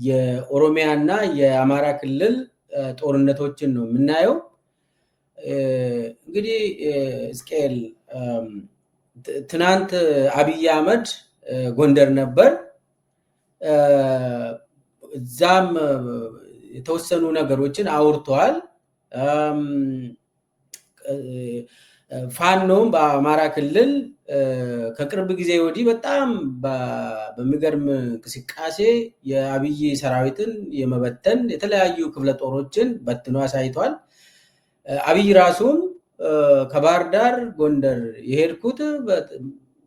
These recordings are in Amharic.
የኦሮሚያና የአማራ ክልል ጦርነቶችን ነው የምናየው። እንግዲህ እስቄል ትናንት አብይ አህመድ ጎንደር ነበር። እዛም የተወሰኑ ነገሮችን አውርተዋል። ፋኖም በአማራ ክልል ከቅርብ ጊዜ ወዲህ በጣም በሚገርም እንቅስቃሴ የአብይ ሰራዊትን የመበተን የተለያዩ ክፍለ ጦሮችን በትኖ አሳይቷል። አብይ ራሱም ከባህር ዳር ጎንደር የሄድኩት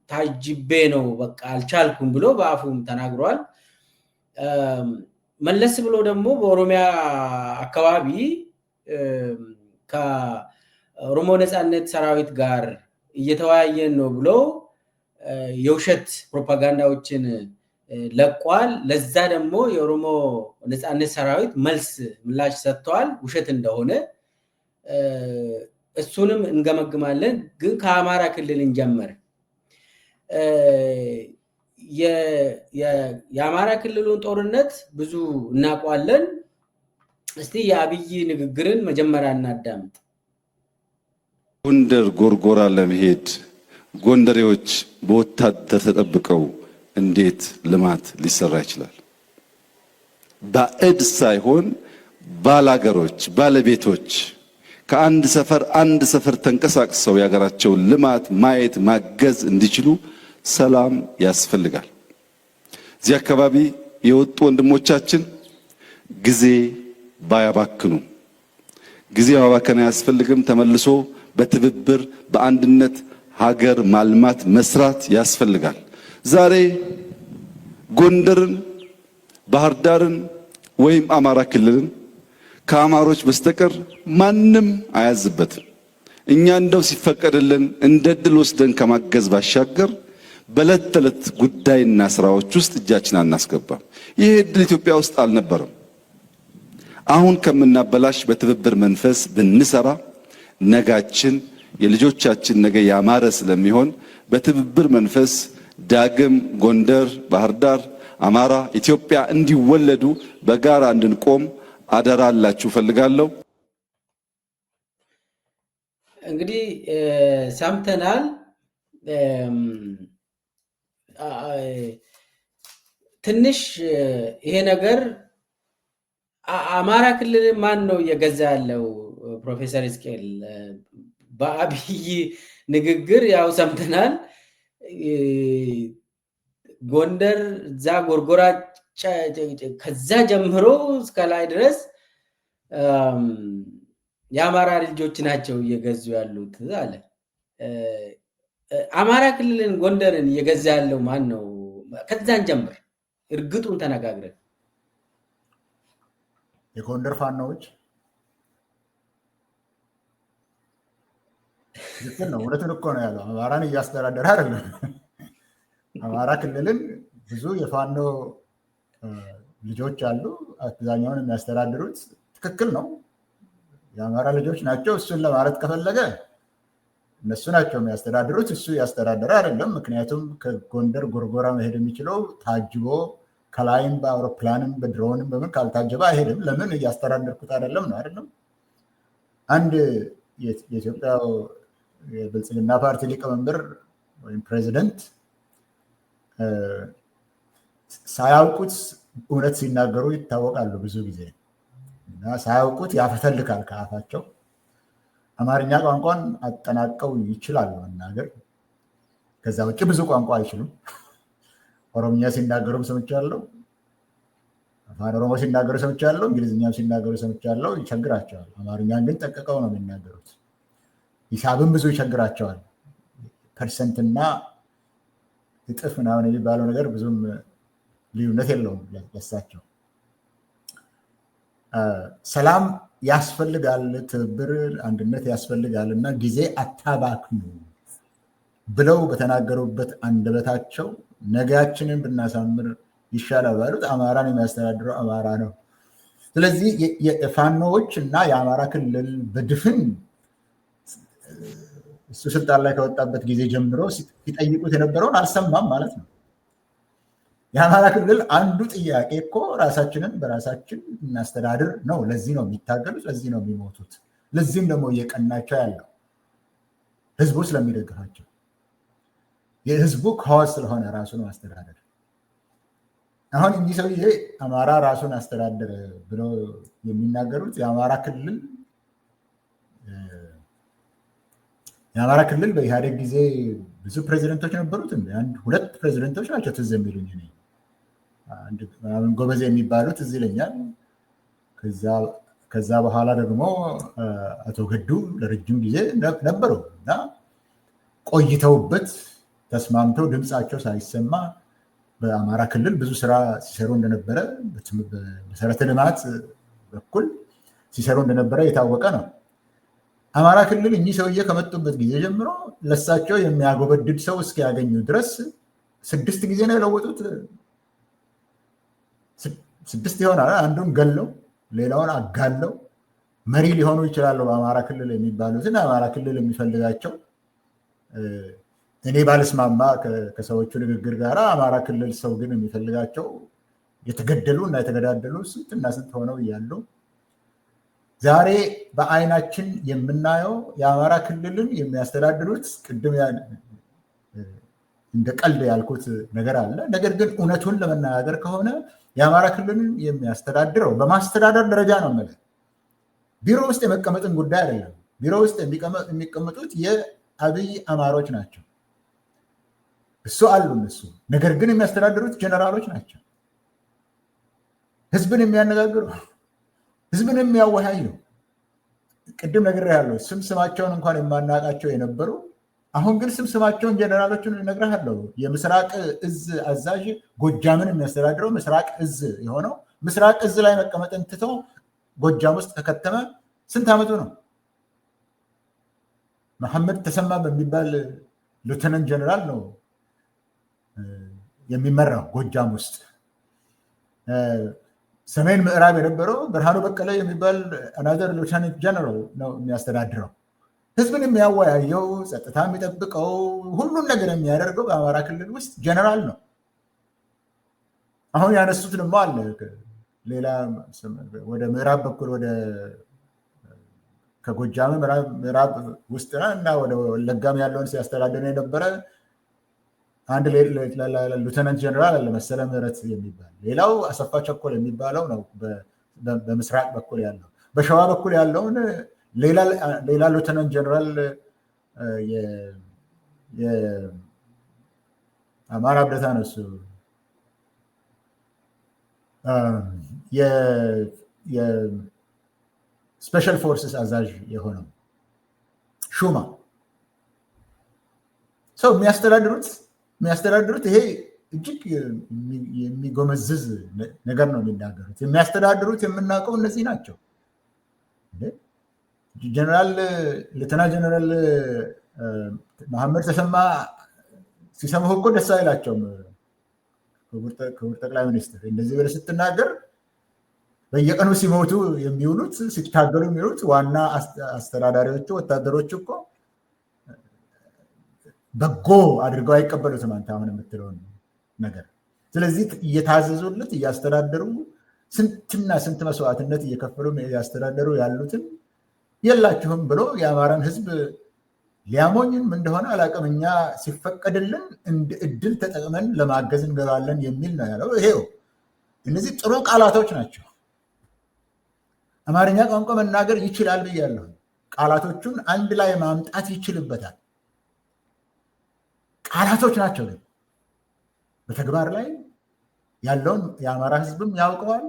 ታጅቤ ነው፣ በቃ አልቻልኩም ብሎ በአፉም ተናግሯል። መለስ ብሎ ደግሞ በኦሮሚያ አካባቢ ከኦሮሞ ነፃነት ሰራዊት ጋር እየተወያየን ነው ብሎ የውሸት ፕሮፓጋንዳዎችን ለቋል። ለዛ ደግሞ የኦሮሞ ነፃነት ሰራዊት ምላሽ ሰጥተዋል፣ ውሸት እንደሆነ። እሱንም እንገመግማለን። ግን ከአማራ ክልል እንጀምር። የአማራ ክልሉን ጦርነት ብዙ እናውቀዋለን። እስቲ የአብይ ንግግርን መጀመሪያ እናዳምጥ። ጎንደር ጎርጎራ ለመሄድ ጎንደሬዎች በወታደር ተጠብቀው እንዴት ልማት ሊሰራ ይችላል? ባዕድ ሳይሆን ባላገሮች፣ ባለቤቶች ከአንድ ሰፈር ተንቀሳቅሰው የሀገራቸውን ልማት ማየት ማገዝ እንዲችሉ ሰላም ያስፈልጋል። እዚህ አካባቢ የወጡ ወንድሞቻችን ጊዜ ባያባክኑ፣ ጊዜ ማባከን አያስፈልግም። ተመልሶ በትብብር በአንድነት ሀገር ማልማት መስራት ያስፈልጋል። ዛሬ ጎንደርን፣ ባህር ዳርን ወይም አማራ ክልልን ከአማሮች በስተቀር ማንም አያዝበትም። እኛ እንደው ሲፈቀድልን እንደ ድል ወስደን ከማገዝ ባሻገር በዕለት ተዕለት ጉዳይና ስራዎች ውስጥ እጃችን አናስገባም። ይህ እድል ኢትዮጵያ ውስጥ አልነበረም። አሁን ከምናበላሽ በትብብር መንፈስ ብንሰራ ነጋችን የልጆቻችን ነገ ያማረ ስለሚሆን በትብብር መንፈስ ዳግም ጎንደር፣ ባህር ዳር፣ አማራ፣ ኢትዮጵያ እንዲወለዱ በጋራ እንድንቆም አደራ አላችሁ ፈልጋለሁ። እንግዲህ ሰምተናል። ትንሽ ይሄ ነገር አማራ ክልል ማን ነው እየገዛ ያለው? ፕሮፌሰር እስቄል በአብይ ንግግር ያው ሰምተናል። ጎንደር እዛ ጎርጎራ ከዛ ጀምሮ እስከ ላይ ድረስ የአማራ ልጆች ናቸው እየገዙ ያሉት አለ። አማራ ክልልን ጎንደርን እየገዛ ያለው ማን ነው? ከዛን ጀምር እርግጡን ተነጋግረን። የጎንደር ፋኖዎች ልክል ነው። እውነቱን እኮ ነው ያለው። አማራን እያስተዳደረ አይደለም። አማራ ክልልን ብዙ የፋኖ ልጆች አሉ። አብዛኛውን የሚያስተዳድሩት ትክክል ነው፣ የአማራ ልጆች ናቸው። እሱን ለማለት ከፈለገ እነሱ ናቸው የሚያስተዳድሩት። እሱ ያስተዳደረ አይደለም። ምክንያቱም ከጎንደር ጎርጎራ መሄድ የሚችለው ታጅቦ ከላይም በአውሮፕላንም በድሮንም በምን ካልታጀበ አይሄድም። ለምን? እያስተዳደርኩት አይደለም ነው አይደለም። አንድ የኢትዮጵያ የብልጽግና ፓርቲ ሊቀመንበር ወይም ፕሬዚደንት ሳያውቁት እውነት ሲናገሩ ይታወቃሉ ብዙ ጊዜ እና ሳያውቁት ያፈተልካል ከአፋቸው። አማርኛ ቋንቋን አጠናቀው ይችላሉ መናገር። ከዛ ውጭ ብዙ ቋንቋ አይችሉም። ኦሮምኛ ሲናገሩም ሰምቻለሁ፣ አፋን ኦሮሞ ሲናገሩ ሰምቻለሁ፣ እንግሊዝኛም ሲናገሩ ሰምቻለሁ። ይቸግራቸዋል። አማርኛን ግን ጠቅቀው ነው የሚናገሩት። ሂሳብም ብዙ ይቸግራቸዋል። ፐርሰንትና እጥፍ ምናምን የሚባለው ነገር ብዙም ልዩነት የለውም ለሳቸው። ሰላም ያስፈልጋል፣ ትብብር አንድነት ያስፈልጋል እና ጊዜ አታባክኑ ብለው በተናገሩበት አንደበታቸው ነጋችንን ብናሳምር ይሻላል ባሉት አማራን የሚያስተዳድረው አማራ ነው። ስለዚህ የፋኖዎች እና የአማራ ክልል በድፍን እሱ ስልጣን ላይ ከወጣበት ጊዜ ጀምሮ ሲጠይቁት የነበረውን አልሰማም ማለት ነው። የአማራ ክልል አንዱ ጥያቄ እኮ ራሳችንን በራሳችን እናስተዳድር ነው። ለዚህ ነው የሚታገሉት፣ ለዚህ ነው የሚሞቱት። ለዚህም ደግሞ እየቀናቸው ያለው ህዝቡ ስለሚደግፋቸው የህዝቡ ከዋዝ ስለሆነ ራሱን ማስተዳደር። አሁን እኚህ ሰውዬ አማራ ራሱን አስተዳደረ ብለው የሚናገሩት የአማራ ክልል በኢህአዴግ ጊዜ ብዙ ፕሬዚደንቶች ነበሩት። ሁለት ፕሬዚደንቶች ናቸው ትዝ የሚሉኝ። ጎበዜ የሚባሉት ትዝ ይለኛል። ከዛ በኋላ ደግሞ አቶ ገዱ ለረጅም ጊዜ ነበሩ እና ቆይተውበት ተስማምተው ድምፃቸው ሳይሰማ በአማራ ክልል ብዙ ስራ ሲሰሩ እንደነበረ፣ በመሰረተ ልማት በኩል ሲሰሩ እንደነበረ የታወቀ ነው። አማራ ክልል እኚህ ሰውዬ ከመጡበት ጊዜ ጀምሮ ለሳቸው የሚያጎበድድ ሰው እስኪያገኙ ድረስ 6 ጊዜ ነው የለወጡት። 6 ይሆናል። አንዱን ገለው ሌላውን አጋለው መሪ ሊሆኑ ይችላሉ። በአማራ ክልል የሚባሉትን አማራ ክልል የሚፈልጋቸው እኔ ባልስማማ ከሰዎቹ ንግግር ጋር አማራ ክልል ሰው ግን የሚፈልጋቸው የተገደሉ እና የተገዳደሉ ስንትና ስንት ሆነው እያሉ ዛሬ በአይናችን የምናየው የአማራ ክልልን የሚያስተዳድሩት ቅድም እንደ ቀልድ ያልኩት ነገር አለ። ነገር ግን እውነቱን ለመነጋገር ከሆነ የአማራ ክልልን የሚያስተዳድረው በማስተዳደር ደረጃ ነው ማለት ቢሮ ውስጥ የመቀመጥን ጉዳይ አይደለም። ቢሮ ውስጥ የሚቀመጡት የአብይ አማሮች ናቸው። እሱ አሉ እነሱ። ነገር ግን የሚያስተዳድሩት ጀነራሎች ናቸው። ህዝብን የሚያነጋግሩ፣ ህዝብን የሚያወያዩ ቅድም ነግሬሃለሁ። ስማቸውን እንኳን የማናውቃቸው የነበሩ አሁን ግን ስማቸውን ጀነራሎችን እነግርሃለሁ። የምስራቅ እዝ አዛዥ ጎጃምን የሚያስተዳድረው ምስራቅ እዝ የሆነው ምስራቅ እዝ ላይ መቀመጥን ትቶ ጎጃም ውስጥ ከከተመ ስንት ዓመቱ ነው? መሐመድ ተሰማ በሚባል ሉተናንት ጀነራል ነው የሚመራው ጎጃም ውስጥ። ሰሜን ምዕራብ የነበረው ብርሃኑ በቀለ የሚባል አናዘር ሉተናንት ጀነራል ነው የሚያስተዳድረው። ህዝብን የሚያወያየው፣ ጸጥታ የሚጠብቀው፣ ሁሉን ነገር የሚያደርገው በአማራ ክልል ውስጥ ጀነራል ነው። አሁን ያነሱት ደግሞ አለ ሌላ ወደ ምዕራብ በኩል ወደ ከጎጃም ምዕራብ ውስጥ እና ወደ ወለጋም ያለውን ሲያስተዳድር የነበረ አንድ ሉተናንት ጀነራል አለ መሰለ ምህረት የሚባል። ሌላው አሰፋ ቸኮል የሚባለው ነው በምስራቅ በኩል ያለው። በሸዋ በኩል ያለውን ሌላ ሉተናንት ጀነራል የአማራ አብደታ ነው እሱ። የስፔሻል ፎርስስ አዛዥ የሆነው ሹማ ሰው የሚያስተዳድሩት ይሄ እጅግ የሚጎመዝዝ ነገር ነው የሚናገሩት። የሚያስተዳድሩት የምናውቀው እነዚህ ናቸው። ሌተና ጀነራል መሐመድ ተሰማ ሲሰሙህ እኮ ደስ አይላቸውም። ክቡር ጠቅላይ ሚኒስትር እንደዚህ ብለህ ስትናገር በየቀኑ ሲሞቱ የሚውሉት ሲታገሉ የሚውሉት ዋና አስተዳዳሪዎቹ ወታደሮች እኮ በጎ አድርገው አይቀበሉትም አንተ አሁን የምትለውን ነገር። ስለዚህ እየታዘዙለት እያስተዳደሩ ስንትና ስንት መስዋዕትነት እየከፈሉ እያስተዳደሩ ያሉትን የላችሁም ብሎ የአማራን ህዝብ ሊያሞኝም እንደሆነ አላውቅም። እኛ ሲፈቀድልን እንደ እድል ተጠቅመን ለማገዝ እንገባለን የሚል ነው ያለው። ይሄው እነዚህ ጥሩ ቃላቶች ናቸው። አማርኛ ቋንቋ መናገር ይችላል ብያለሁ። ቃላቶቹን አንድ ላይ ማምጣት ይችልበታል። ቃላቶች ናቸው፣ ግን በተግባር ላይ ያለውን የአማራ ህዝብም ያውቀዋል፣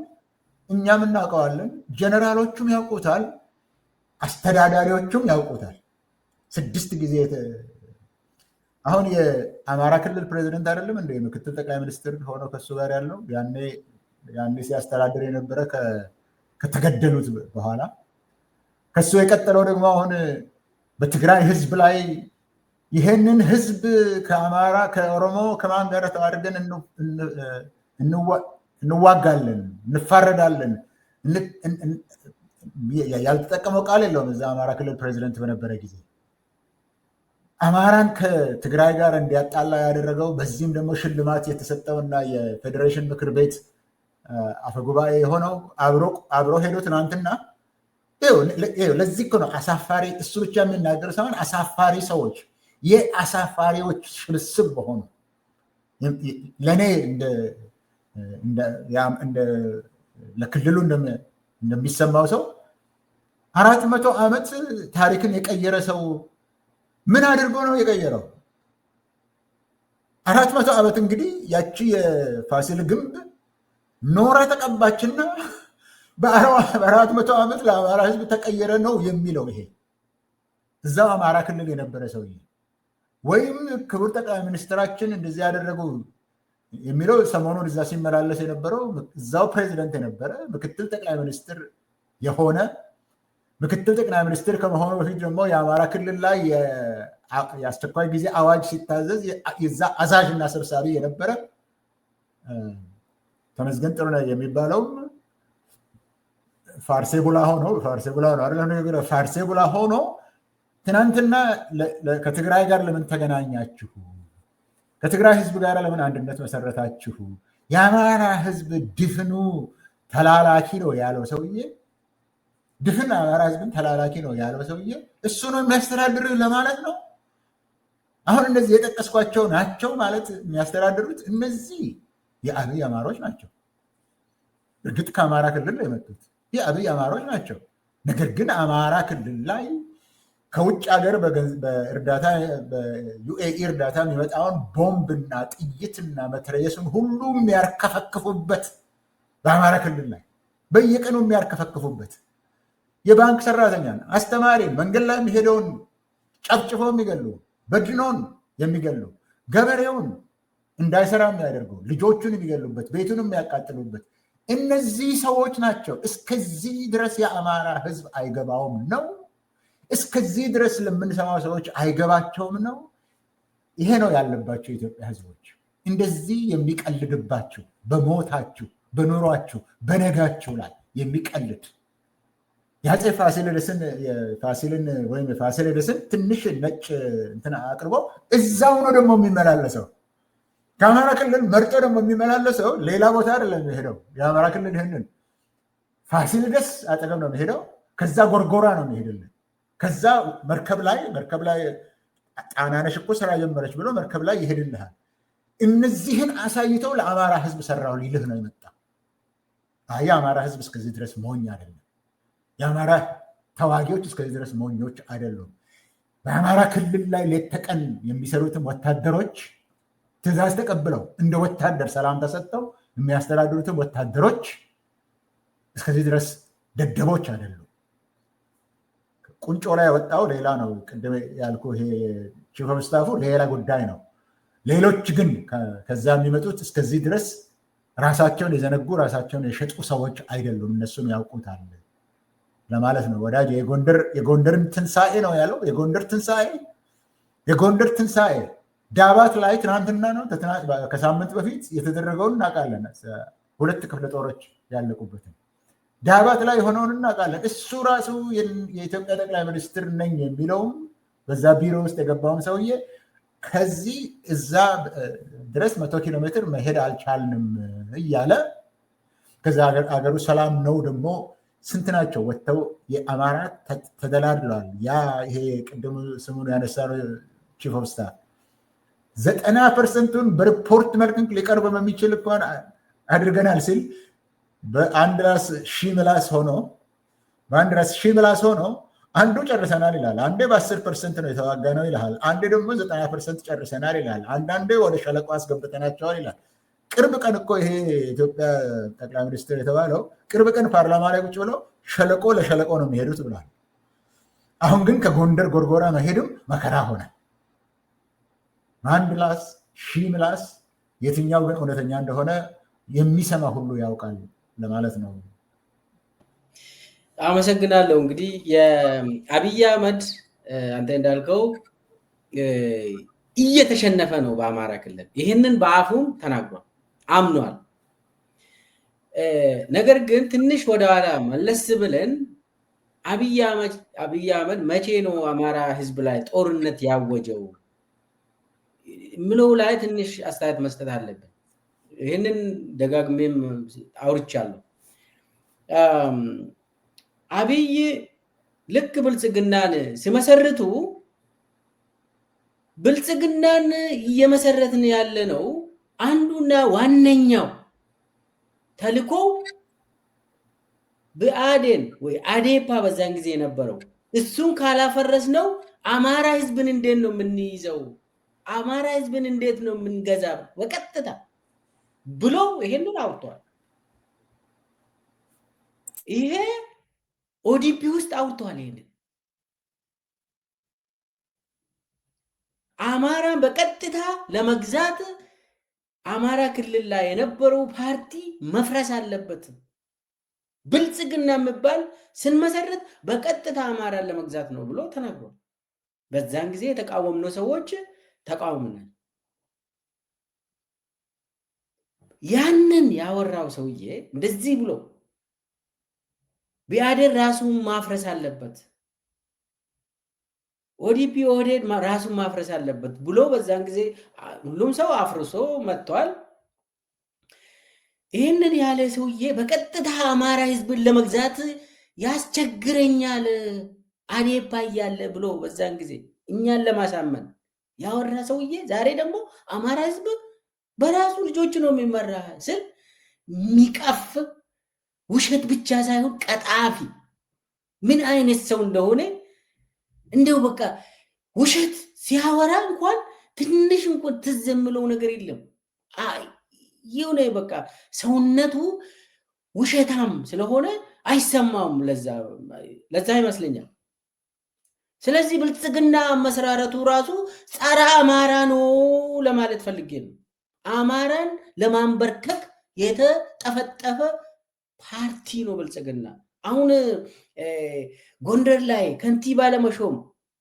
እኛም እናውቀዋለን፣ ጀነራሎቹም ያውቁታል፣ አስተዳዳሪዎቹም ያውቁታል። 6 ጊዜ አሁን የአማራ ክልል ፕሬዚደንት አይደለም እንደ ምክትል ጠቅላይ ሚኒስትር ሆነው ከሱ ጋር ያለው ያኔ ሲያስተዳድር የነበረ ከተገደሉት በኋላ ከሱ የቀጠለው ደግሞ አሁን በትግራይ ህዝብ ላይ ይሄንን ህዝብ ከአማራ ከኦሮሞ ከማን ጋር ተዋርደን እንዋጋለን፣ እንፋረዳለን። ያልተጠቀመው ቃል የለውም እዛ አማራ ክልል ፕሬዚደንት በነበረ ጊዜ። አማራን ከትግራይ ጋር እንዲያጣላ ያደረገው በዚህም ደግሞ ሽልማት የተሰጠውና የፌዴሬሽን ምክር ቤት አፈጉባኤ የሆነው አብሮ ሄዶ ትናንትና ለዚህ እኮ ነው አሳፋሪ። እሱ ብቻ የሚናገር ሳይሆን አሳፋሪ ሰዎች የአሳፋሪዎች ስብስብ በሆኑ ለእኔ ለክልሉ እንደሚሰማው ሰው 400 ዓመት ታሪክን የቀየረ ሰው ምን አድርጎ ነው የቀየረው? 400 ዓመት እንግዲህ ያቺ የፋሲል ግንብ ኖራ ተቀባችና በ400 ዓመት ለአማራ ሕዝብ ተቀየረ ነው የሚለው። ይሄ እዛው አማራ ክልል የነበረ ሰውዬ ወይም ክቡር ጠቅላይ ሚኒስትራችን እንደዚህ ያደረጉ የሚለው ሰሞኑን እዛ ሲመላለስ የነበረው እዛው ፕሬዚደንት የነበረ ምክትል ጠቅላይ ሚኒስትር የሆነ ምክትል ጠቅላይ ሚኒስትር ከመሆኑ በፊት ደግሞ የአማራ ክልል ላይ የአስቸኳይ ጊዜ አዋጅ ሲታዘዝ የዛ አዛዥና ሰብሳቢ የነበረ ተመስገን ጥሩነህ የሚባለው ፋርሴቡላ ሆኖ ትናንትና ከትግራይ ጋር ለምን ተገናኛችሁ? ከትግራይ ህዝብ ጋር ለምን አንድነት መሰረታችሁ? የአማራ ህዝብ ድፍኑ ተላላኪ ነው ያለው ሰውዬ ድፍን አማራ ህዝብን ተላላኪ ነው ያለው ሰውዬ እሱ ነው የሚያስተዳድር ለማለት ነው። አሁን እነዚህ የጠቀስኳቸው ናቸው ማለት የሚያስተዳድሩት እነዚህ የአብይ አማሮች ናቸው። እርግጥ ከአማራ ክልል የመጡት የአብይ አማሮች ናቸው። ነገር ግን አማራ ክልል ላይ ከውጭ ሀገር በእርዳታ በዩኤኢ እርዳታ የሚመጣውን ቦምብና ጥይትና መትረየሱን ሁሉ የሚያርከፈክፉበት በአማራ ክልል ላይ በየቀኑ የሚያርከፈክፉበት የባንክ ሰራተኛን፣ አስተማሪን፣ መንገድ ላይ የሚሄደውን ጨፍጭፎ የሚገሉ፣ በድኖን የሚገሉ፣ ገበሬውን እንዳይሰራ የሚያደርጉ፣ ልጆቹን የሚገሉበት፣ ቤቱን የሚያቃጥሉበት እነዚህ ሰዎች ናቸው። እስከዚህ ድረስ የአማራ ህዝብ አይገባውም ነው? እስከዚህ ድረስ ለምንሰማው ሰዎች አይገባቸውም ነው? ይሄ ነው ያለባቸው የኢትዮጵያ ህዝቦች። እንደዚህ የሚቀልድባችሁ በሞታችሁ፣ በኑሯችሁ፣ በነጋችሁ ላይ የሚቀልድ የአፄ ፋሲልን ወይም የፋሲለደስን ትንሽ ነጭ እንትን አቅርቦ እዛው ነው ደግሞ የሚመላለሰው። ከአማራ ክልል መርጦ ደግሞ የሚመላለሰው ሌላ ቦታ አይደለም የሚሄደው። የአማራ ክልል ይህንን ፋሲለደስ አጠገብ ነው የሚሄደው። ከዛ ጎርጎራ ነው የሚሄድልን። ከዛ መርከብ ላይ ጣናነሽ እኮ ስራ ጀመረች ብሎ መርከብ ላይ ይሄድልሃል። እነዚህን አሳይተው ለአማራ ህዝብ ሰራው ሊልህ ነው የመጣ። የአማራ ህዝብ እስከዚህ ድረስ ሞኝ አይደለም። የአማራ ተዋጊዎች እስከዚህ ድረስ ሞኞች አይደሉም። በአማራ ክልል ላይ ሌት ተቀን የሚሰሩትም ወታደሮች ትዕዛዝ ተቀብለው እንደ ወታደር ሰላም ተሰጥተው የሚያስተዳድሩትም ወታደሮች እስከዚህ ድረስ ደደቦች አይደሉም። ቁንጮ ላይ የወጣው ሌላ ነው። ቅድም ያልኩ ይሄ ቺፍ ኦፍ ስታፉ ሌላ ጉዳይ ነው። ሌሎች ግን ከዛ የሚመጡት እስከዚህ ድረስ ራሳቸውን የዘነጉ ራሳቸውን የሸጡ ሰዎች አይደሉም። እነሱም ያውቁታል ለማለት ነው። ወዳጅ የጎንደርን ትንሣኤ ነው ያለው። የጎንደር ትንሣኤ ዳባት ላይ ትናንትና ነው ከሳምንት በፊት የተደረገውን እናውቃለን። 2 ክፍለ ጦሮች ያለቁበትን ዳባት ላይ የሆነውን እናውቃለን። እሱ ራሱ የኢትዮጵያ ጠቅላይ ሚኒስትር ነኝ የሚለውም በዛ ቢሮ ውስጥ የገባውን ሰውዬ ከዚህ እዛ ድረስ 100 ኪሎ ሜትር መሄድ አልቻልንም እያለ ከዛ ሀገሩ ሰላም ነው ደግሞ ስንት ናቸው ወጥተው የአማራ ተደላድለዋል። ይሄ ቅድም ስሙን ያነሳነው ቺፍ ኦፍ ስታፍ 90%ን በሪፖርት መልክ ሊቀርብ በሚችል እንኳን አድርገናል ሲል በአንድ ራስ ሺህ ምላስ ሆኖ አንዱ ጨርሰናል ይላል። አንዴ በ10% ነው የተዋጋ ነው ይልሃል። አንዴ ደግሞ 90% ጨርሰናል ይላል። አንዳንዴ ወደ ሸለቆ አስገብተናቸዋል ይላል። ቅርብ ቀን እኮ ይሄ የኢትዮጵያ ጠቅላይ ሚኒስትር የተባለው ቅርብ ቀን ፓርላማ ላይ ቁጭ ብለው ሸለቆ ለሸለቆ ነው የሚሄዱት ብሏል። አሁን ግን ከጎንደር ጎርጎራ መሄድም መከራ ሆነ። አንድ ምላስ ሺህ ምላስ የትኛው ግን እውነተኛ እንደሆነ የሚሰማ ሁሉ ያውቃል ለማለት ነው። አመሰግናለሁ። እንግዲህ የአብይ አህመድ አንተ እንዳልከው እየተሸነፈ ነው በአማራ ክልል። ይህንን በአፉም ተናግሯል፣ አምኗል። ነገር ግን ትንሽ ወደኋላ መለስ ብለን አብይ አህመድ መቼ ነው አማራ ህዝብ ላይ ጦርነት ያወጀው ምለው ላይ ትንሽ አስተያየት መስጠት አለብን። ይህንን ደጋግሜም አውርቻለሁ። አብይ ልክ ብልጽግናን ሲመሰርቱ ብልጽግናን እየመሰረትን ያለ ነው አንዱና ዋነኛው ተልኮ ብአዴን ወይ አዴፓ በዛን ጊዜ የነበረው እሱን ካላፈረስ ነው አማራ ህዝብን እንዴት ነው የምንይዘው? አማራ ህዝብን እንዴት ነው የምንገዛ? በቀጥታ ብሎ ይሄንን አውጥቷል። ይሄ ኦዲፒ ውስጥ አውጥቷል። ይሄንን አማራን በቀጥታ ለመግዛት አማራ ክልል ላይ የነበረው ፓርቲ መፍረስ አለበት። ብልጽግና የሚባል ስንመሰረት በቀጥታ አማራን ለመግዛት ነው ብሎ ተናግሯል። በዛን ጊዜ የተቃወምነው ሰዎች ተቃውመናል። ያንን ያወራው ሰውዬ እንደዚህ ብሎ ብአዴን ራሱን ማፍረስ አለበት፣ ኦዲፒ ኦህዴድ ራሱን ማፍረስ አለበት ብሎ በዛን ጊዜ ሁሉም ሰው አፍርሶ መጥቷል። ይህንን ያለ ሰውዬ በቀጥታ አማራ ህዝብን ለመግዛት ያስቸግረኛል አዴፓ እያለ ብሎ በዛን ጊዜ እኛን ለማሳመን ያወራ ሰውዬ ዛሬ ደግሞ አማራ ህዝብ በራሱ ልጆች ነው የሚመራ ስል የሚቀፍ ውሸት ብቻ ሳይሆን ቀጣፊ ምን አይነት ሰው እንደሆነ እንደው በቃ ውሸት ሲያወራ እንኳን ትንሽ እንኳን ትዝ የምለው ነገር የለም። የሆነ በቃ ሰውነቱ ውሸታም ስለሆነ አይሰማም። ለዛ ይመስለኛል። ስለዚህ ብልጽግና መሰራረቱ ራሱ ጸረ አማራ ነው ለማለት ፈልጌ ነው። አማራን ለማንበርከክ የተጠፈጠፈ ፓርቲ ነው ብልጽግና። አሁን ጎንደር ላይ ከንቲባ ለመሾም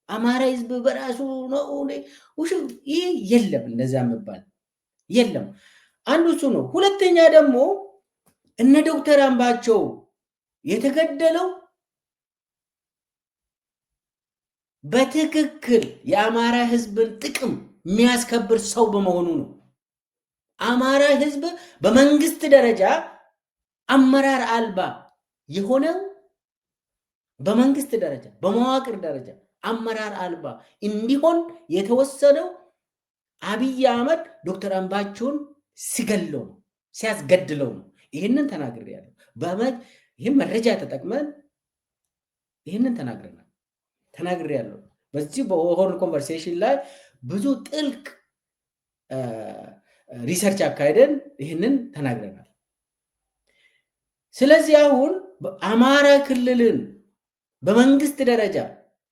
አማራ ህዝብ በራሱ ነው ይህ የለም፣ እንደዛ የሚባል የለም። አንዱ እሱ ነው። ሁለተኛ ደግሞ እነ ዶክተር አምባቸው የተገደለው በትክክል የአማራ ህዝብን ጥቅም የሚያስከብር ሰው በመሆኑ ነው። አማራ ህዝብ በመንግስት ደረጃ አመራር አልባ የሆነው በመንግስት ደረጃ በመዋቅር ደረጃ አመራር አልባ እንዲሆን የተወሰነው አብይ አህመድ ዶክተር አምባቸውን ሲገለው ነው፣ ሲያስገድለው ነው። ይህንን ተናግሬያለሁ። ይህን መረጃ ተጠቅመን ይህንን ተናግሬያለሁ። በዚህ በሆርን ኮንቨርሴሽን ላይ ብዙ ጥልቅ ሪሰርች አካሄደን ይህንን ተናግረናል። ስለዚህ አሁን አማራ ክልልን በመንግስት ደረጃ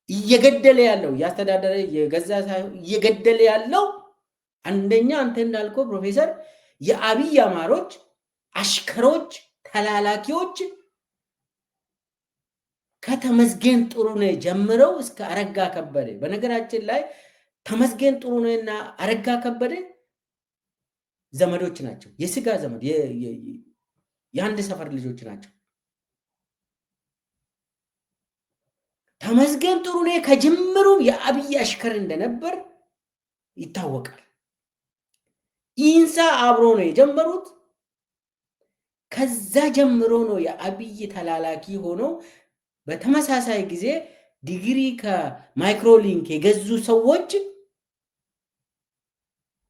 እየገደለ ያለው እያስተዳደረ የገዛ ሳይሆን እየገደለ ያለው አንደኛ አንተ እንዳልከው ፕሮፌሰር የአብይ አማሮች አሽከሮች፣ ተላላኪዎች ከተመስገን ጥሩነህ ጀምረው እስከ አረጋ ከበደ። በነገራችን ላይ ተመስገን ጥሩነህና አረጋ ከበደ ዘመዶች ናቸው። የስጋ ዘመድ የአንድ ሰፈር ልጆች ናቸው። ተመስገን ጥሩነህ ከጅምሩ የአብይ አሽከር እንደነበር ይታወቃል። ኢንሳ አብሮ ነው የጀመሩት። ከዛ ጀምሮ ነው የአብይ ተላላኪ ሆኖ በተመሳሳይ ጊዜ ዲግሪ ከማይክሮሊንክ የገዙ ሰዎች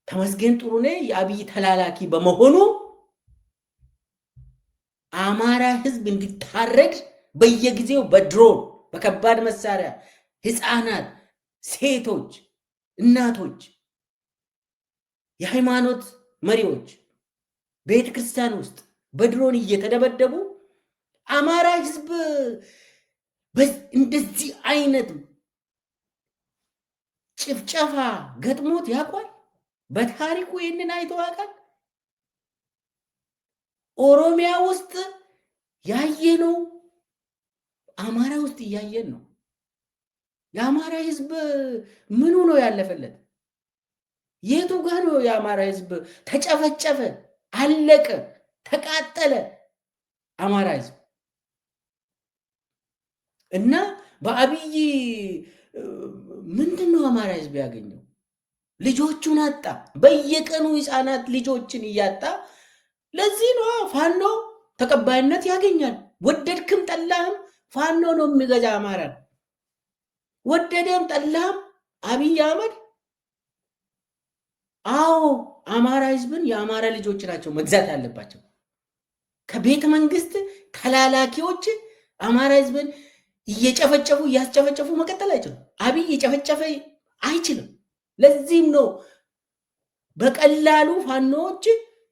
ተመስገን ጥሩነህ የአብይ ተላላኪ በመሆኑ አማራ ህዝብ እንዲታረድ በየጊዜው በድሮን በከባድ መሳሪያ ህፃናት፣ ሴቶች፣ እናቶች፣ የሃይማኖት መሪዎች ቤተክርስቲያን ውስጥ በድሮን እየተደበደቡ አማራ ህዝብ እንደዚህ አይነት ጭፍጨፋ ገጥሞት ያውቃል? በታሪኩ ይህንን አይቶ ያውቃል? ኦሮሚያ ውስጥ ያየነው አማራ ውስጥ እያየን ነው። የአማራ ህዝብ ምኑ ነው ያለፈለት? የቱ ጋር ነው የአማራ ህዝብ ተጨፈጨፈ፣ አለቀ፣ ተቃጠለ? አማራ ህዝብ እና በአብይ ምንድነው አማራ ህዝብ ያገኘው? ልጆቹን አጣ። በየቀኑ ህፃናት ልጆችን እያጣ። ለዚህ ነው ፋኖ ተቀባይነት ያገኛል። ወደድክም ጠላህም ፋኖ ነው የሚገዛ አማራን። ወደደም ጠላህም አብይ አህመድ አዎ አማራ ህዝብን የአማራ ልጆች ናቸው መግዛት ያለባቸው። ከቤተ መንግስት ተላላኪዎች አማራ ህዝብን እየጨፈጨፉ እያስጨፈጨፉ መቀጠል አይችሉም። አብይ እየጨፈጨፈ አይችልም። ለዚህም ነው በቀላሉ ፋኖዎች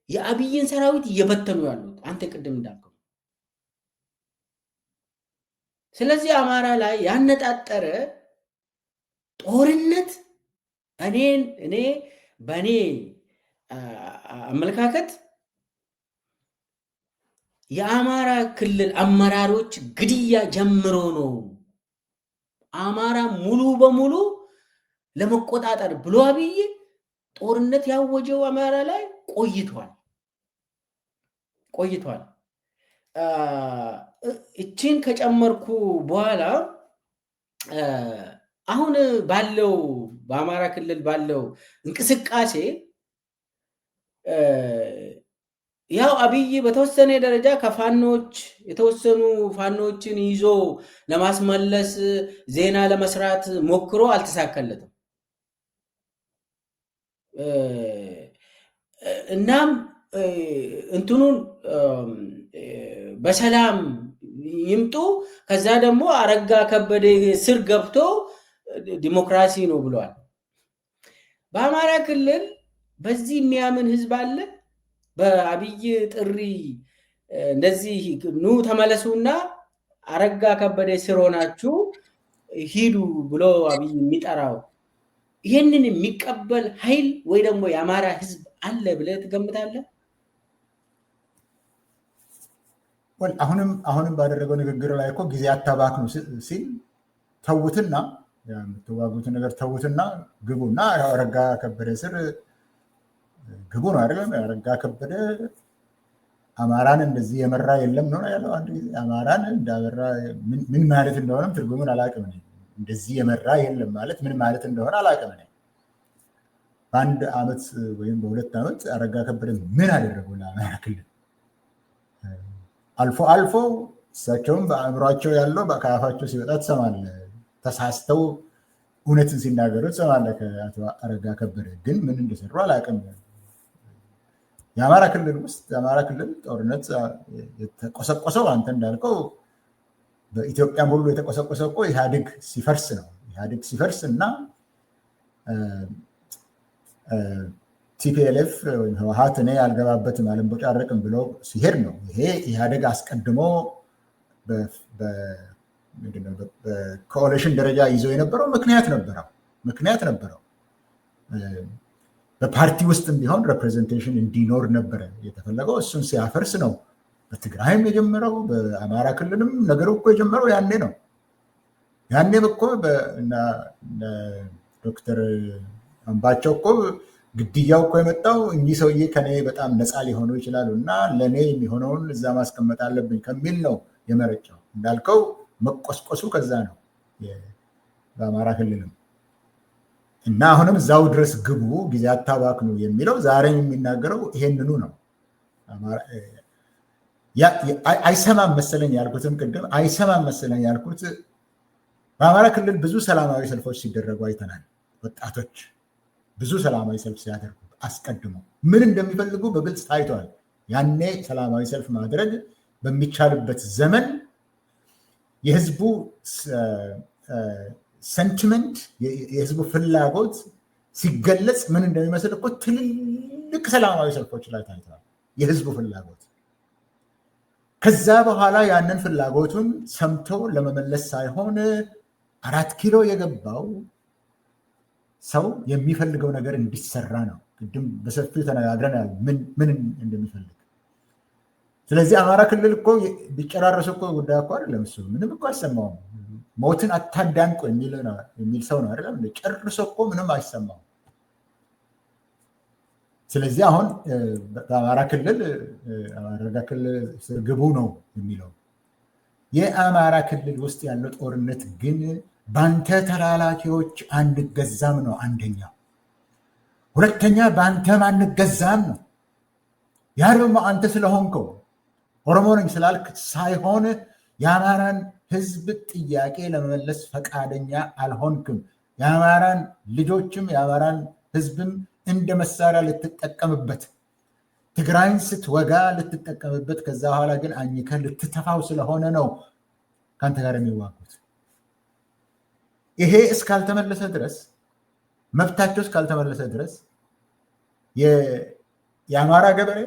የአብይን ሰራዊት እየበተኑ ያሉት አንተ ቅድም እንዳልከው። ስለዚህ አማራ ላይ ያነጣጠረ ጦርነት እኔ በእኔ አመለካከት የአማራ ክልል አመራሮች ግድያ ጀምሮ ነው አማራ ሙሉ በሙሉ ለመቆጣጠር ብሎ አብይ ጦርነት ያወጀው አማራ ላይ ቆይቷል። እቺን ከጨመርኩ በኋላ አሁን ባለው በአማራ ክልል ባለው እንቅስቃሴ ያው አብይ በተወሰነ ደረጃ ከፋኖች የተወሰኑ ፋኖችን ይዞ ለማስመለስ ዜና ለመስራት ሞክሮ አልተሳካለትም። እናም እንትኑን በሰላም ይምጡ፣ ከዛ ደግሞ አረጋ ከበደ ስር ገብቶ ዲሞክራሲ ነው ብሏል። በአማራ ክልል በዚህ የሚያምን ህዝብ አለ። በአብይ ጥሪ እንደዚህ ኑ ተመለሱና አረጋ ከበደ ስር ሆናችሁ ሂዱ ብሎ አብይ የሚጠራው ይህንን የሚቀበል ኃይል ወይ ደግሞ የአማራ ህዝብ አለ ብለህ ትገምታለህ? አሁንም ባደረገው ንግግር ላይ እኮ ጊዜ አታባክኑ ሲል ተውትና የምትዋጉትን ነገር ተውትና ግቡና አረጋ ከበደ ስር ግቡ ነው አይደለም። አረጋ ከበደ አማራን እንደዚህ የመራ የለም ነው ያለው። አንድ ጊዜ አማራን እንዳመራ ምን ማለት እንደሆነም ትርጉሙን አላውቅም። እንደዚህ የመራ የለም ማለት ምን ማለት እንደሆነ አላውቅም። በአንድ ዓመት ወይም በሁለት ዓመት አረጋ ከበደ ምን አደረገው ለአማራ ክልል? አልፎ እሳቸውም በአእምሯቸው ያለው ከአፋቸው ሲወጣ ትሰማለህ። ተሳስተው እውነትን ሲናገሩ ትሰማለህ ከአቶ አረጋ ከበደ። ግን ምን እንደሰሩ አላውቅም። የአማራ ክልል ውስጥ የአማራ ክልል ጦርነት የተቆሰቆሰው አንተ እንዳልከው በኢትዮጵያም ሁሉ የተቆሰቆሰው እኮ ኢህአዴግ ሲፈርስ ነው። ኢህአዴግ ሲፈርስ እና ቲፒኤልኤፍ ወይም ህወሓት እኔ ያልገባበትም አልንቦጫረቅም ብሎ ሲሄድ ነው። ይሄ ኢህአዴግ አስቀድሞ በኮአሊሽን ደረጃ ይዞ የነበረው ምክንያት ነበረው። በፓርቲ ውስጥም ቢሆን ሬፕሬዘንቴሽን እንዲኖር ነበረ የተፈለገው። እሱን ሲያፈርስ ነው በትግራይም የጀመረው፣ በአማራ ክልልም ነገሩ እኮ የጀመረው ያኔ ነው። ያኔም እኮ ዶክተር አምባቸው እኮ ግድያው እኮ የመጣው እኚህ ሰውዬ ከኔ በጣም ነፃ ሊሆኑ ይችላሉ እና ለእኔ የሚሆነውን እዛ ማስቀመጥ አለብኝ ከሚል ነው የመረጫው። እንዳልከው መቆስቆሱ ከዛ ነው በአማራ ክልልም እና አሁንም እዛው ድረስ ግቡ፣ ጊዜ አታባክኑ የሚለው ዛሬም የሚናገረው ይሄንኑ ነው። አይሰማም መሰለኝ ያልኩትም ቅድም አይሰማም መሰለኝ ያልኩት በአማራ ክልል ብዙ ሰላማዊ ሰልፎች ሲደረጉ አይተናል። ወጣቶች ብዙ ሰላማዊ ሰልፍ ሲያደርጉ አስቀድሞ ምን እንደሚፈልጉ በግልጽ ታይቷል። ያኔ ሰላማዊ ሰልፍ ማድረግ በሚቻልበት ዘመን የህዝቡ ሰንቲመንት የህዝቡ ፍላጎት ሲገለጽ ምን እንደሚመስል እኮ ትልልቅ ሰላማዊ ሰልፎች ላይ ታይተዋል። የህዝቡ ፍላጎት ከዛ በኋላ ያንን ፍላጎቱን ሰምቶ ለመመለስ ሳይሆን 4 ኪሎ የገባው ሰው የሚፈልገው ነገር እንዲሰራ ነው። ቅድም በሰፊው ተነጋግረናል ምን እንደሚፈልግ። ስለዚህ አማራ ክልል እኮ ቢጨራረሱ እኮ ጉዳይ እኮ አይደለም። እሱ ምንም እኮ አይሰማውም። ሞትን አታዳንቁ የሚል ሰው ነው አይደለም። ጨርሶ እኮ ምንም አይሰማውም። ስለዚህ አሁን በአማራ ክልል አረጋ ክልል ግቡ ነው የሚለው። የአማራ ክልል ውስጥ ያለው ጦርነት ግን በአንተ ተላላኪዎች አንገዛም ነው አንደኛው። ሁለተኛ በአንተም አንገዛም ነው። ያ ደግሞ አንተ ስለሆንከው ኦሮሞ ነኝ ስላልክ ሳይሆን የአማራን ህዝብ ጥያቄ ለመመለስ ፈቃደኛ አልሆንክም። የአማራን ልጆችም የአማራን ህዝብም እንደ መሳሪያ ልትጠቀምበት፣ ትግራይን ስትወጋ ልትጠቀምበት፣ ከዛ በኋላ ግን አኝከ ልትተፋው ስለሆነ ነው ከአንተ ጋር የሚዋጉት። ይሄ እስካልተመለሰ ድረስ፣ መብታቸው እስካልተመለሰ ድረስ የአማራ ገበሬ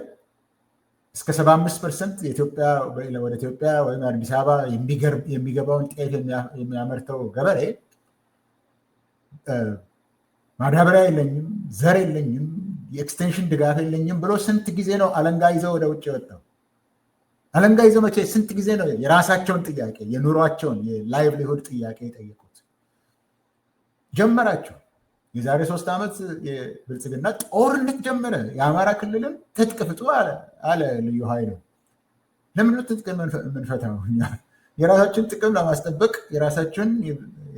እስከ 75% ወደ ኢትዮጵያ ወይም አዲስ አበባ የሚገባውን ጤፍ የሚያመርተው ገበሬ ማዳበሪያ የለኝም፣ ዘር የለኝም፣ የኤክስቴንሽን ድጋፍ የለኝም ብሎ ስንት ጊዜ ነው አለንጋ ይዘው ወደ ውጭ የወጣው? አለንጋ ይዘው መቼ ስንት ጊዜ ነው የራሳቸውን ጥያቄ የኑሯቸውን የላይቭሊሁድ ጥያቄ የጠየቁት? ጀመራቸው። የዛሬ 3 ዓመት የብልጽግና ጦርነት ጀመረ። የአማራ ክልልን ትጥቅ ፍቱ አለ ልዩ ኃይሉ። ለምን ትጥቅ የምንፈታው? የራሳችን ጥቅም ለማስጠበቅ የራሳችን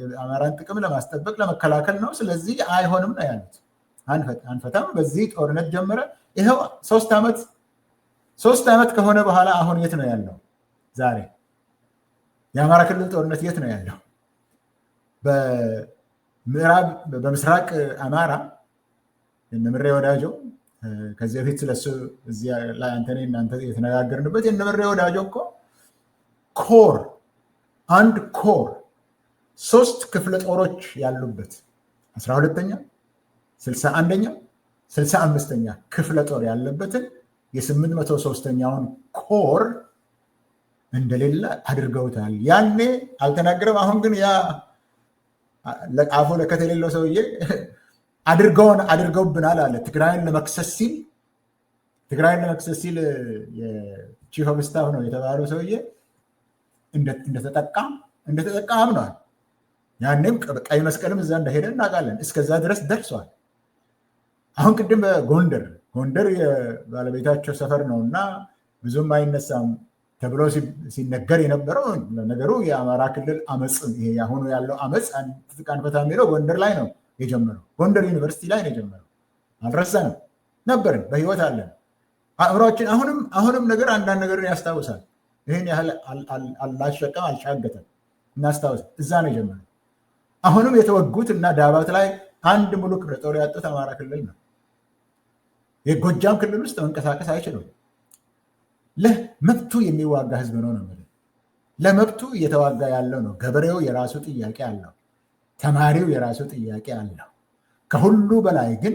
የአማራን ጥቅም ለማስጠበቅ ለመከላከል ነው። ስለዚህ አይሆንም ነው ያሉት። አንፈታም። በዚህ ጦርነት ጀመረ። ይኸው 3 ዓመት ከሆነ በኋላ አሁን የት ነው ያለው? ዛሬ የአማራ ክልል ጦርነት የት ነው ያለው? በምስራቅ አማራ የነምሬ ወዳጆ ከዚህ በፊት ስለሱ እዚህ ላይ እናንተ የተነጋገርንበት የነምሬ ወዳጆ እኮ አንድ ኮር 3 ክፍለ ጦሮች ያሉበት 12ኛ 61ኛ 65ኛ ክፍለ ጦር ያለበትን የ803ኛውን ኮር እንደሌለ አድርገውታል። ያኔ አልተናገረም። አሁን ግን ያ አፉ ለከት የሌለው ሰውዬ አድርገውብናል አለ። ትግራይን ለመክሰስ ሲል የቺፍ ኦፍ ስታፍ ነው የተባለው ሰውዬ እንደተጠቃ አምነዋል። ያኔም ቀይ መስቀልም እዛ እንደሄደ እናውቃለን። እስከዛ ድረስ ደርሷል። አሁን ቅድም በጎንደር የባለቤታቸው ሰፈር ነው እና ብዙም አይነሳም ተብሎ ሲነገር የነበረው ነገሩ የአማራ ክልል አመፅ፣ ይሄ አሁኑ ያለው አመፅ ትጥቅ አንፈታ የሚለው ጎንደር ላይ ነው የጀመረው። ጎንደር ዩኒቨርሲቲ ላይ ነው የጀመረው። አልረሳንም፣ ነበርን፣ በህይወት አለን። አእምሯችን አሁንም ነገር አንዳንድ ነገርን ያስታውሳል። ይህን ያህል አላሸቀም አልሻገተም፣ እናስታውስ። እዛ ነው የጀመረው። አሁንም የተወጉት እና ዳባት ላይ አንድ ሙሉ ክፍለ ጦር ያጡት አማራ ክልል ነው። የጎጃም ክልል ውስጥ መንቀሳቀስ አይችሉም። ለመብቱ የሚዋጋ ህዝብ ነው ነው። ለመብቱ እየተዋጋ ያለው ነው። ገበሬው የራሱ ጥያቄ አለው። ተማሪው የራሱ ጥያቄ አለው። ከሁሉ በላይ ግን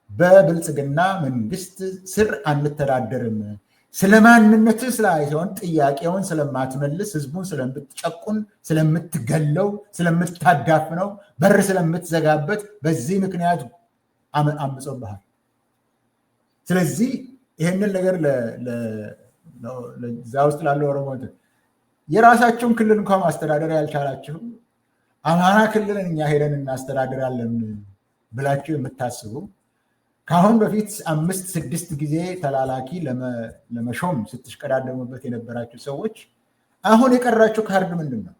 በብልጽግና መንግስት ስር አንተዳደርም፣ ስለ ማንነት ሳይሆን ጥያቄውን ስለማትመልስ፣ ህዝቡን ስለምትጨቁን፣ ስለምትገለው፣ ስለምታዳፍነው፣ በር ስለምትዘጋበት በዚህ ምክንያት አምጾብሃል። ስለዚህ ይህንን ነገር እዛ ውስጥ ላለው ኦሮሞ የራሳቸውን ክልል እንኳ ማስተዳደር ያልቻላችሁ አማራ ክልልን እኛ ሄደን እናስተዳድራለን ብላችሁ የምታስቡ ከአሁን በፊት 5-6 ጊዜ ተላላኪ ለመሾም ስትሽቀዳደሙበት የነበራችሁ ሰዎች አሁን የቀራችሁ ካርድ ምንድን ነው?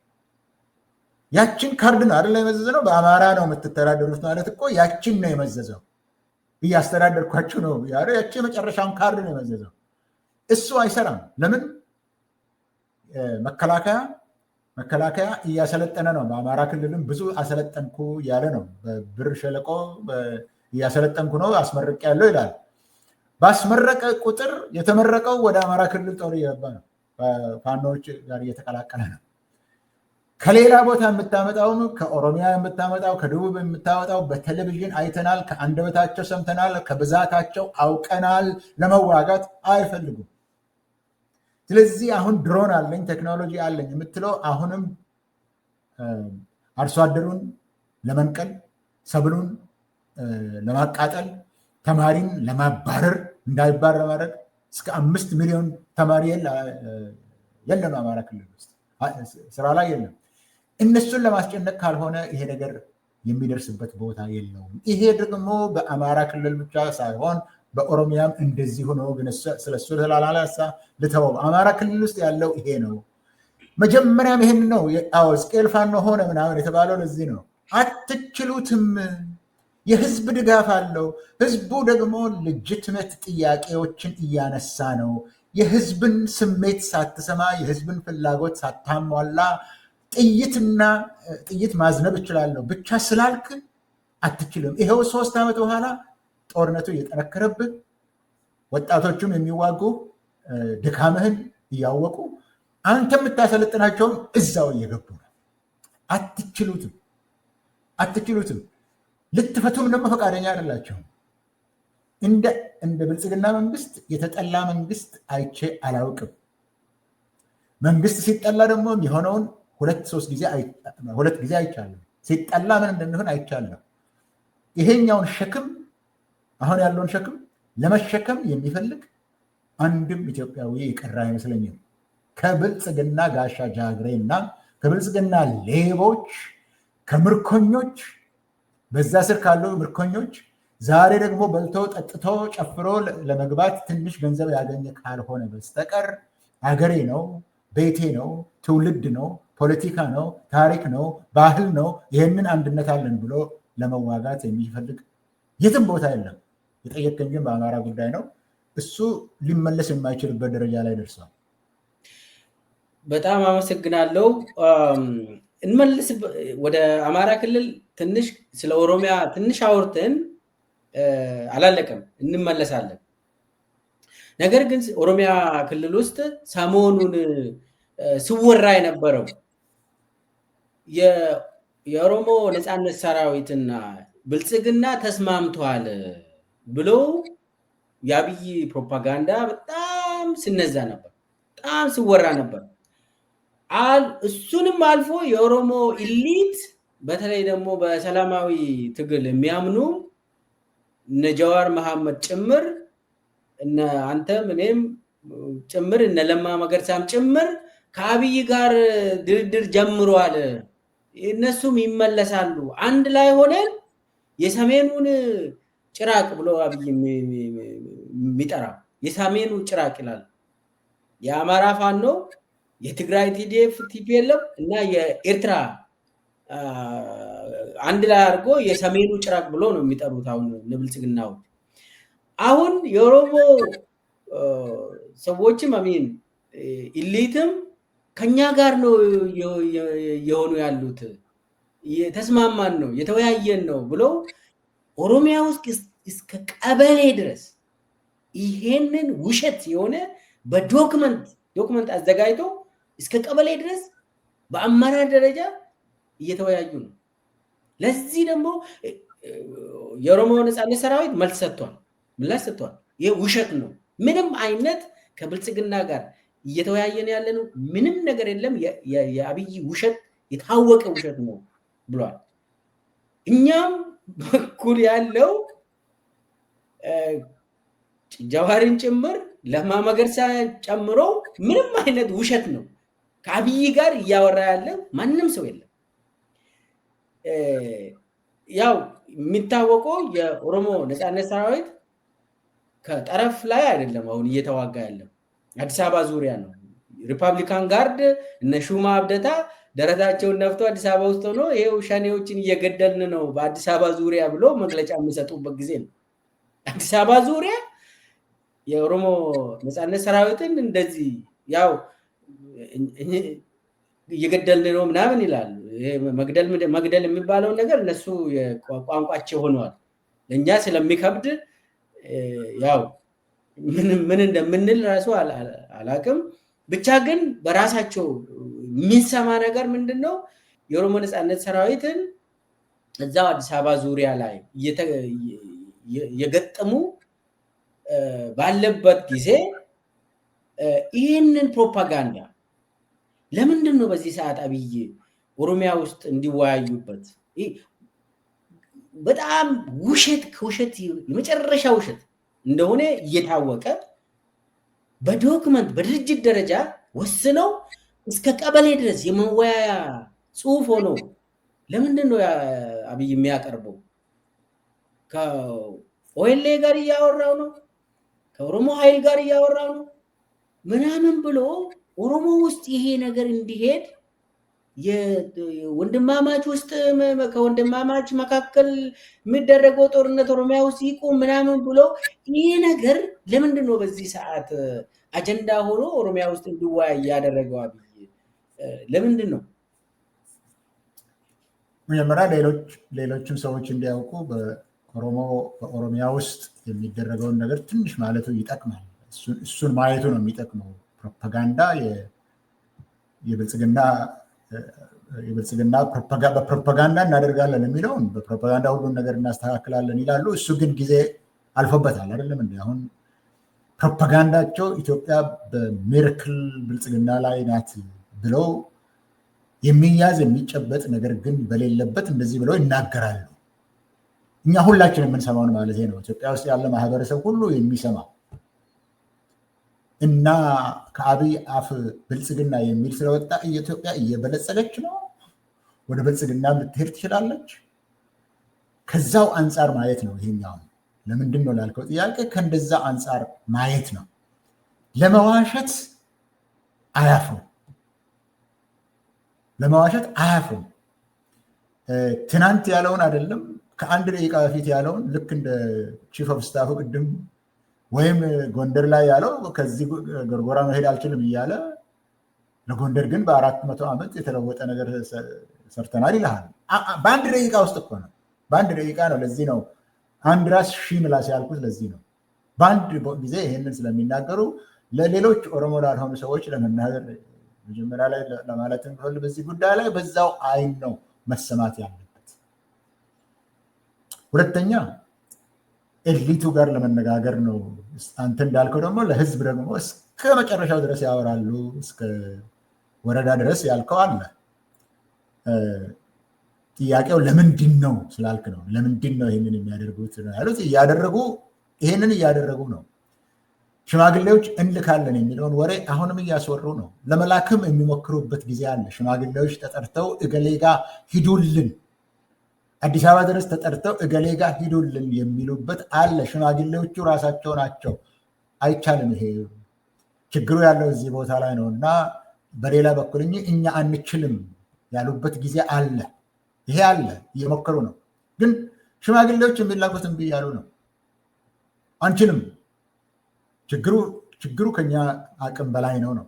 ያችን ካርድ ነው አይደል የመዘዘው? በአማራ ነው የምትተዳደሩት ማለት እኮ ያችን ነው የመዘዘው። እያስተዳደርኳችሁ ነው ያለ ያቺ የመጨረሻውን ካርድ ነው የመዘዘው። እሱ አይሰራም። ለምን? መከላከያ እያሰለጠነ ነው። በአማራ ክልልም ብዙ አሰለጠንኩ ያለ ነው። በብር ሸለቆ እያሰለጠንኩ ነው አስመርቅ ያለው ይላል። ባስመረቀ ቁጥር የተመረቀው ወደ አማራ ክልል ጦር እየገባ ነው። ፋኖዎች ጋር እየተቀላቀለ ነው። ከሌላ ቦታ የምታመጣውን ከኦሮሚያ የምታመጣው ከደቡብ የምታወጣው በቴሌቪዥን አይተናል፣ ከአንደበታቸው ሰምተናል፣ ከብዛታቸው አውቀናል። ለመዋጋት አይፈልጉም። ስለዚህ አሁን ድሮን አለኝ ቴክኖሎጂ አለኝ የምትለው አሁንም አርሶ አደሩን ለመንቀል፣ ሰብሉን ለማቃጠል፣ ተማሪን ለማባረር እንዳይባር ለማድረግ እስከ 5 ሚሊዮን ተማሪ የለም አማራ ክልል ውስጥ ስራ ላይ የለም። እነሱን ለማስጨነቅ ካልሆነ ይሄ ነገር የሚደርስበት ቦታ የለውም። ይሄ ደግሞ በአማራ ክልል ብቻ ሳይሆን በኦሮሚያም እንደዚህ ሆኖ ግን ስለሱ ተላላሳ ልተወው። አማራ ክልል ውስጥ ያለው ይሄ ነው። መጀመሪያም ይሄን ነው ሕዝቅኤል ፋኖ ሆነ ምናምን የተባለው ለዚህ ነው። አትችሉትም። የህዝብ ድጋፍ አለው። ህዝቡ ደግሞ ልጅትመት ጥያቄዎችን እያነሳ ነው። የህዝብን ስሜት ሳትሰማ የህዝብን ፍላጎት ሳታሟላ ጥይት ማዝነብ እችላለሁ ብቻ ስላልክ አትችልም። ይኸው 3 ዓመት በኋላ ጦርነቱ እየጠነከረብህ ወጣቶቹም የሚዋጉ ድካምህን እያወቁ አንተ የምታሰለጥናቸውም እዛው እየገቡ ነው። አትችሉትም። ልትፈቱም ደግሞ ፈቃደኛ አይደላቸውም። እንደ ብልጽግና መንግስት የተጠላ መንግስት አይቼ አላውቅም። መንግስት ሲጠላ ደግሞ የሚሆነውን ሁለት ጊዜ አይቻለሁ። ሲጠላ ምን እንደሚሆን አይቻለሁ። ይሄኛውን ሸክም አሁን ያለውን ሸክም ለመሸከም የሚፈልግ አንድም ኢትዮጵያዊ የቀረ አይመስለኝም። ከብልጽግና ጋሻ ጃግሬ እና ከብልጽግና ሌቦች፣ ከምርኮኞች፣ በዛ ስር ካሉ ምርኮኞች ዛሬ ደግሞ በልቶ ጠጥቶ ጨፍሮ ለመግባት ትንሽ ገንዘብ ያገኘ ካልሆነ በስተቀር አገሬ ነው፣ ቤቴ ነው፣ ትውልድ ነው፣ ፖለቲካ ነው፣ ታሪክ ነው፣ ባህል ነው፣ ይህንን አንድነት አለን ብሎ ለመዋጋት የሚፈልግ የትም ቦታ የለም። የጠየቀኝ ግን በአማራ ጉዳይ ነው። እሱ ሊመለስ የማይችልበት ደረጃ ላይ ደርሷል። በጣም አመሰግናለሁ። እንመልስ ወደ አማራ ክልል ትንሽ ስለ ኦሮሚያ ትንሽ አውርተን አላለቀም፣ እንመለሳለን። ነገር ግን ኦሮሚያ ክልል ውስጥ ሰሞኑን ሲወራ የነበረው የኦሮሞ ነፃነት ሰራዊትና ብልጽግና ተስማምተዋል ብሎ የአብይ ፕሮፓጋንዳ በጣም ሲነዛ ነበር፣ በጣም ሲወራ ነበር። እሱንም አልፎ የኦሮሞ ኢሊት በተለይ ደግሞ በሰላማዊ ትግል የሚያምኑ እነ ጀዋር መሐመድ ጭምር እነ አንተም እኔም ጭምር እነ ለማ መገርሳም ጭምር ከአብይ ጋር ድርድር ጀምሯል፣ እነሱም ይመለሳሉ፣ አንድ ላይ ሆነን የሰሜኑን ጭራቅ ብሎ አብይ የሚጠራው የሰሜኑ ጭራቅ ይላል። የአማራ ፋኖ፣ የትግራይ ቲዲኤፍ ቲፒኤልኤፍ እና የኤርትራ አንድ ላይ አድርጎ የሰሜኑ ጭራቅ ብሎ ነው የሚጠሩት። አሁን ብልጽግናው አሁን የኦሮሞ ሰዎችም አሚን ኢሊትም ከኛ ጋር ነው የሆኑ ያሉት፣ የተስማማን ነው የተወያየን ነው ብሎ ኦሮሚያ ውስጥ እስከ ቀበሌ ድረስ ይሄንን ውሸት የሆነ በዶክመንት አዘጋጅቶ እስከ ቀበሌ ድረስ በአመራር ደረጃ እየተወያዩ ነው። ለዚህ ደግሞ የኦሮሞ ነፃነት ሰራዊት ምላሽ ሰጥቷል። ይሄ ውሸት ነው፣ ምንም አይነት ከብልጽግና ጋር እየተወያየን ያለ ነው ምንም ነገር የለም፣ የአብይ ውሸት የታወቀ ውሸት ነው ብሏል። እኛም በኩል ያለው ጀዋርን ጭምር ለማ መገርሳ ጨምሮ ምንም አይነት ውሸት ነው። ከአብይ ጋር እያወራ ያለ ማንም ሰው የለም። ያው የሚታወቀው የኦሮሞ ነፃነት ሰራዊት ከጠረፍ ላይ አይደለም አሁን እየተዋጋ ያለው አዲስ አበባ ዙሪያ ነው። ሪፐብሊካን ጋርድ እነ ሹማ አብደታ ደረታቸውን ነፍቶ አዲስ አበባ ውስጥ ሆኖ ይሄው ሸኔዎችን እየገደልን ነው በአዲስ አበባ ዙሪያ ብሎ መግለጫ የሚሰጡበት ጊዜ ነው። አዲስ አበባ ዙሪያ የኦሮሞ ነፃነት ሰራዊትን እንደዚህ ያው እየገደልን ነው ምናምን ይላሉ። መግደል የሚባለውን ነገር እነሱ ቋንቋቸው ሆነዋል። ለእኛ ስለሚከብድ ያው ምን እንደምንል ራሱ አላቅም። ብቻ ግን በራሳቸው የሚሰማ ነገር ምንድን ነው? የኦሮሞ ነፃነት ሰራዊትን እዛው አዲስ አበባ ዙሪያ ላይ የገጠሙ ባለበት ጊዜ ይህንን ፕሮፓጋንዳ ለምንድን ነው በዚህ ሰዓት አብይ ኦሮሚያ ውስጥ እንዲወያዩበት? በጣም ውሸት የመጨረሻ ውሸት እንደሆነ እየታወቀ በዶክመንት በድርጅት ደረጃ ወስነው እስከ ቀበሌ ድረስ የመወያያ ጽሁፍ ሆኖ ለምንድን ነው አብይ የሚያቀርበው? ከኦኤልኤ ጋር እያወራው ነው፣ ከኦሮሞ ኃይል ጋር እያወራው ነው ምናምን ብሎ ኦሮሞ ውስጥ ይሄ ነገር እንዲሄድ የወንድማማች ውስጥ ከወንድማማች መካከል የሚደረገው ጦርነት ኦሮሚያ ውስጥ ይቁም ምናምን ብሎ ይሄ ነገር ለምንድን ነው በዚህ ሰዓት አጀንዳ ሆኖ ኦሮሚያ ውስጥ እንዲወያይ ያደረገው? አብይ ለምንድን ነው? መጀመሪያ ሌሎችም ሰዎች እንዲያውቁ በኦሮሚያ ውስጥ የሚደረገውን ነገር ትንሽ ማለቱ ይጠቅማል። እሱን ማየቱ ነው የሚጠቅመው። ፕሮፓጋንዳ የብልጽግና በፕሮፓጋንዳ እናደርጋለን የሚለውን በፕሮፓጋንዳ ሁሉን ነገር እናስተካክላለን ይላሉ። እሱ ግን ጊዜ አልፎበታል አይደለም እንዲ አሁን ፕሮፓጋንዳቸው ኢትዮጵያ በሚራክል ብልጽግና ላይ ናት ብለው የሚያዝ የሚጨበጥ ነገር ግን በሌለበት እንደዚህ ብለው ይናገራሉ። እኛ ሁላችን የምንሰማውን ማለት ነው። ኢትዮጵያ ውስጥ ያለ ማህበረሰብ ሁሉ የሚሰማው እና ከአብይ አፍ ብልጽግና የሚል ስለወጣ ኢትዮጵያ እየበለጸገች ነው፣ ወደ ብልጽግና ልትሄድ ትችላለች። ከዛው አንጻር ማየት ነው ይሄኛው። ለምንድን ነው ላልከው ጥያቄ ከእንደዛ አንጻር ማየት ነው። ለመዋሸት አያፍሩም። ትናንት ያለውን አይደለም ከአንድ ደቂቃ በፊት ያለውን ልክ እንደ ቺፍ ኦፍ ስታፉ ቅድም ወይም ጎንደር ላይ ያለው ከዚህ ጎርጎራ መሄድ አልችልም እያለ ለጎንደር ግን በ400 ዓመት የተለወጠ ነገር ሰርተናል ይልሃል። በአንድ ደቂቃ ውስጥ እኮ ነው። በአንድ ደቂቃ ነው። ለዚህ ነው አንድ ራስ ሺህ ምላስ ያልኩት። ለዚህ ነው በአንድ ጊዜ ይሄንን ስለሚናገሩ ለሌሎች ኦሮሞ ላልሆኑ ሰዎች ለመናገር መጀመሪያ ላይ ለማለት እንፈልግ በዚህ ጉዳይ ላይ በዛው አይን ነው መሰማት ያለበት። ሁለተኛ ኤሊቱ ጋር ለመነጋገር ነው። አንተ እንዳልከው ደግሞ ለህዝብ ደግሞ እስከ መጨረሻው ድረስ ያወራሉ፣ እስከ ወረዳ ድረስ ያልከው አለ። ጥያቄው ለምንድን ነው ስላልክ ነው። ለምንድን ነው ይህንን የሚያደርጉት ያሉት? ይህንን እያደረጉ ነው። ሽማግሌዎች እንልካለን የሚለውን ወሬ አሁንም እያስወሩ ነው። ለመላክም የሚሞክሩበት ጊዜ አለ። ሽማግሌዎች ተጠርተው እገሌ ጋ ሂዱልን፣ አዲስ አበባ ድረስ ተጠርተው እገሌ ጋ ሂዱልን የሚሉበት አለ። ሽማግሌዎቹ ራሳቸው ናቸው አይቻልም፣ ይሄ ችግሩ ያለው እዚህ ቦታ ላይ ነው እና በሌላ በኩል እኛ አንችልም ያሉበት ጊዜ አለ። ይሄ አለ፣ እየሞከሩ ነው። ግን ሽማግሌዎች የሚላኩት እምቢ እያሉ ነው። አንችልም፣ ችግሩ ከኛ አቅም በላይ ነው።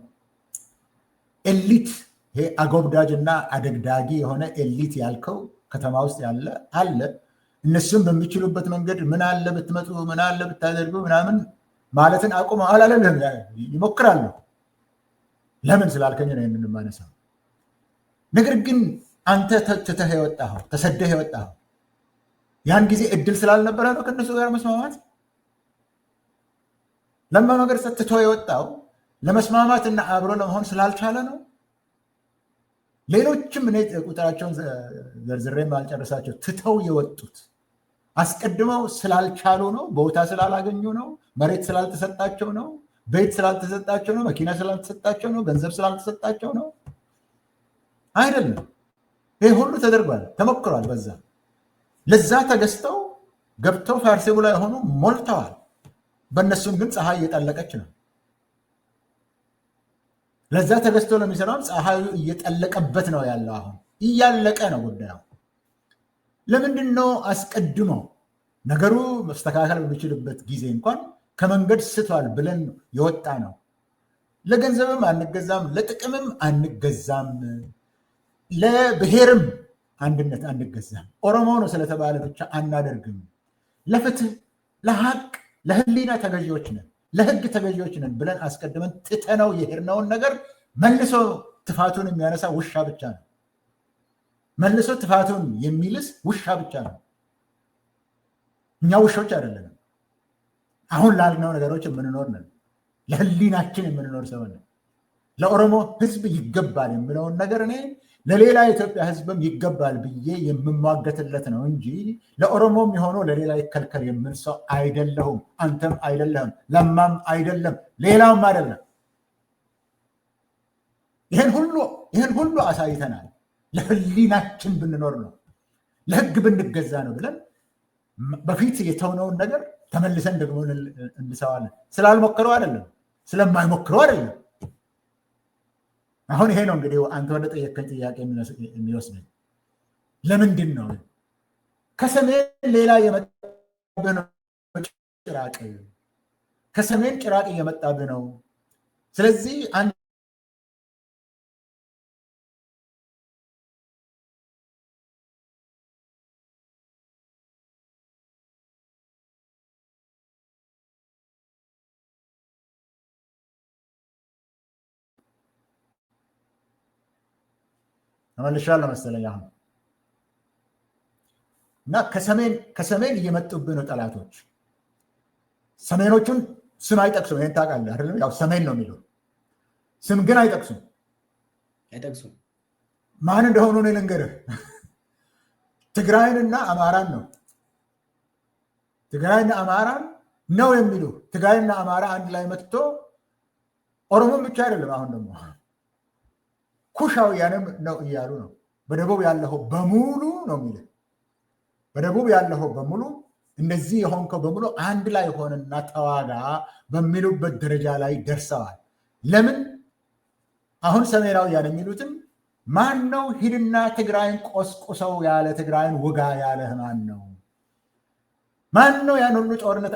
ኤሊት፣ ይሄ አጎብዳጅ እና አደግዳጊ የሆነ ኤሊት ያልከው ከተማ ውስጥ ያለ አለ። እነሱም በሚችሉበት መንገድ ምን አለ ብትመጡ፣ ምን አለ ብታደርጉ ምናምን ማለትን አቁመው አላለልህም፣ ይሞክራሉ። ለምን ስላልከኝ ነው ይህንን የማነሳው። ነገር ግን አንተ ትተህ የወጣኸው ተሰደህ የወጣኸው ያን ጊዜ እድል ስላልነበረ ነው ከእነሱ ጋር መስማማት። ለማ ነገር ትቶ የወጣው ለመስማማት እና አብሮ ለመሆን ስላልቻለ ነው። ሌሎችም እኔ ቁጥራቸውን ዘርዝሬ ማልጨረሳቸው ትተው የወጡት አስቀድመው ስላልቻሉ ነው። ቦታ ስላላገኙ ነው። መሬት ስላልተሰጣቸው ነው። ቤት ስላልተሰጣቸው ነው። መኪና ስላልተሰጣቸው ነው። ገንዘብ ስላልተሰጣቸው ነው አይደለም። ይህ ሁሉ ተደርጓል፣ ተሞክሯል። በዛ ለዛ ተገዝተው ገብተው ፋርሴቡ ላይ የሆኑ ሞልተዋል። በእነሱም ግን ፀሐይ እየጠለቀች ነው። ለዛ ተገዝተው ለሚሰራው ፀሐዩ እየጠለቀበት ነው ያለው። አሁን እያለቀ ነው ጉዳዩ። ለምንድን ነው አስቀድሞ ነገሩ መስተካከል በሚችልበት ጊዜ እንኳን ከመንገድ ስቷል ብለን የወጣ ነው? ለገንዘብም አንገዛም፣ ለጥቅምም አንገዛም፣ ለብሔርም አንድነት አንገዛም። ኦሮሞ ነው ስለተባለ ብቻ አናደርግም። ለፍትህ፣ ለሀቅ፣ ለህሊና ተገዢዎች ነን፣ ለህግ ተገዢዎች ነን ብለን አስቀድመን ትተነው የሄድነውን ነገር መልሶ ጥፋቱን የሚያነሳ ውሻ ብቻ ነው። መልሶ ጥፋቱን የሚልስ ውሻ ብቻ ነው። እኛ ውሾች አይደለንም። አሁን ላልነው ነገሮች የምንኖር ነን። ለህሊናችን የምንኖር ሰው ነን። ለኦሮሞ ህዝብ ይገባል የምለውን ነገር እኔ ለሌላ የኢትዮጵያ ህዝብም ይገባል ብዬ የምሟገትለት ነው እንጂ ለኦሮሞም የሆነው ለሌላ ይከልከል የምል ሰው አይደለሁም። አንተም አይደለህም፣ ለማም አይደለም፣ ሌላውም አይደለም። ይህን ሁሉ አሳይተናል። ለህሊናችን ብንኖር ነው፣ ለህግ ብንገዛ ነው ብለን በፊት የተውነውን ነገር ተመልሰን ደግሞ እንሰዋለን። ስላልሞከሩ አይደለም፣ ስለማይሞክሩ አይደለም። አሁን ይሄ ነው እንግዲህ አንተ ወደ ጠየቀኝ ጥያቄ የሚወስደኝ ለምንድን ነው ከሰሜን ሌላ የመጣብህ ነው ጭራቅ፣ ከሰሜን ጭራቅ እየመጣብህ ነው። ስለዚህ አንድ ተመልሻለሁ መሰለኝ አሁን እና ከሰሜን እየመጡብህ ነው ጠላቶች። ሰሜኖቹን ስም አይጠቅሱም። ይሄን ታውቃለህ አይደለም? ያው ሰሜን ነው የሚለው ስም ግን አይጠቅሱም። ማን እንደሆኑ እኔ ልንገርህ፣ ትግራይንና አማራን ነው። ትግራይና አማራን ነው የሚሉ ትግራይና አማራ አንድ ላይ መጥቶ ኦሮሞን ብቻ አይደለም፣ አሁን ደግሞ ኩሻውያንም ነው እያሉ ነው። በደቡብ ያለው በሙሉ ነው የሚል በደቡብ ያለው በሙሉ እንደዚህ የሆንከው በሙሉ አንድ ላይ ሆነና ተዋጋ በሚሉበት ደረጃ ላይ ደርሰዋል። ለምን አሁን ሰሜናውያን የሚሉትም ማን ነው? ሂድና ትግራይን ቆስቁሰው ያለ ትግራይን ውጋ ያለህ ማን ነው? ማን ነው ያን ሁሉ ጦርነት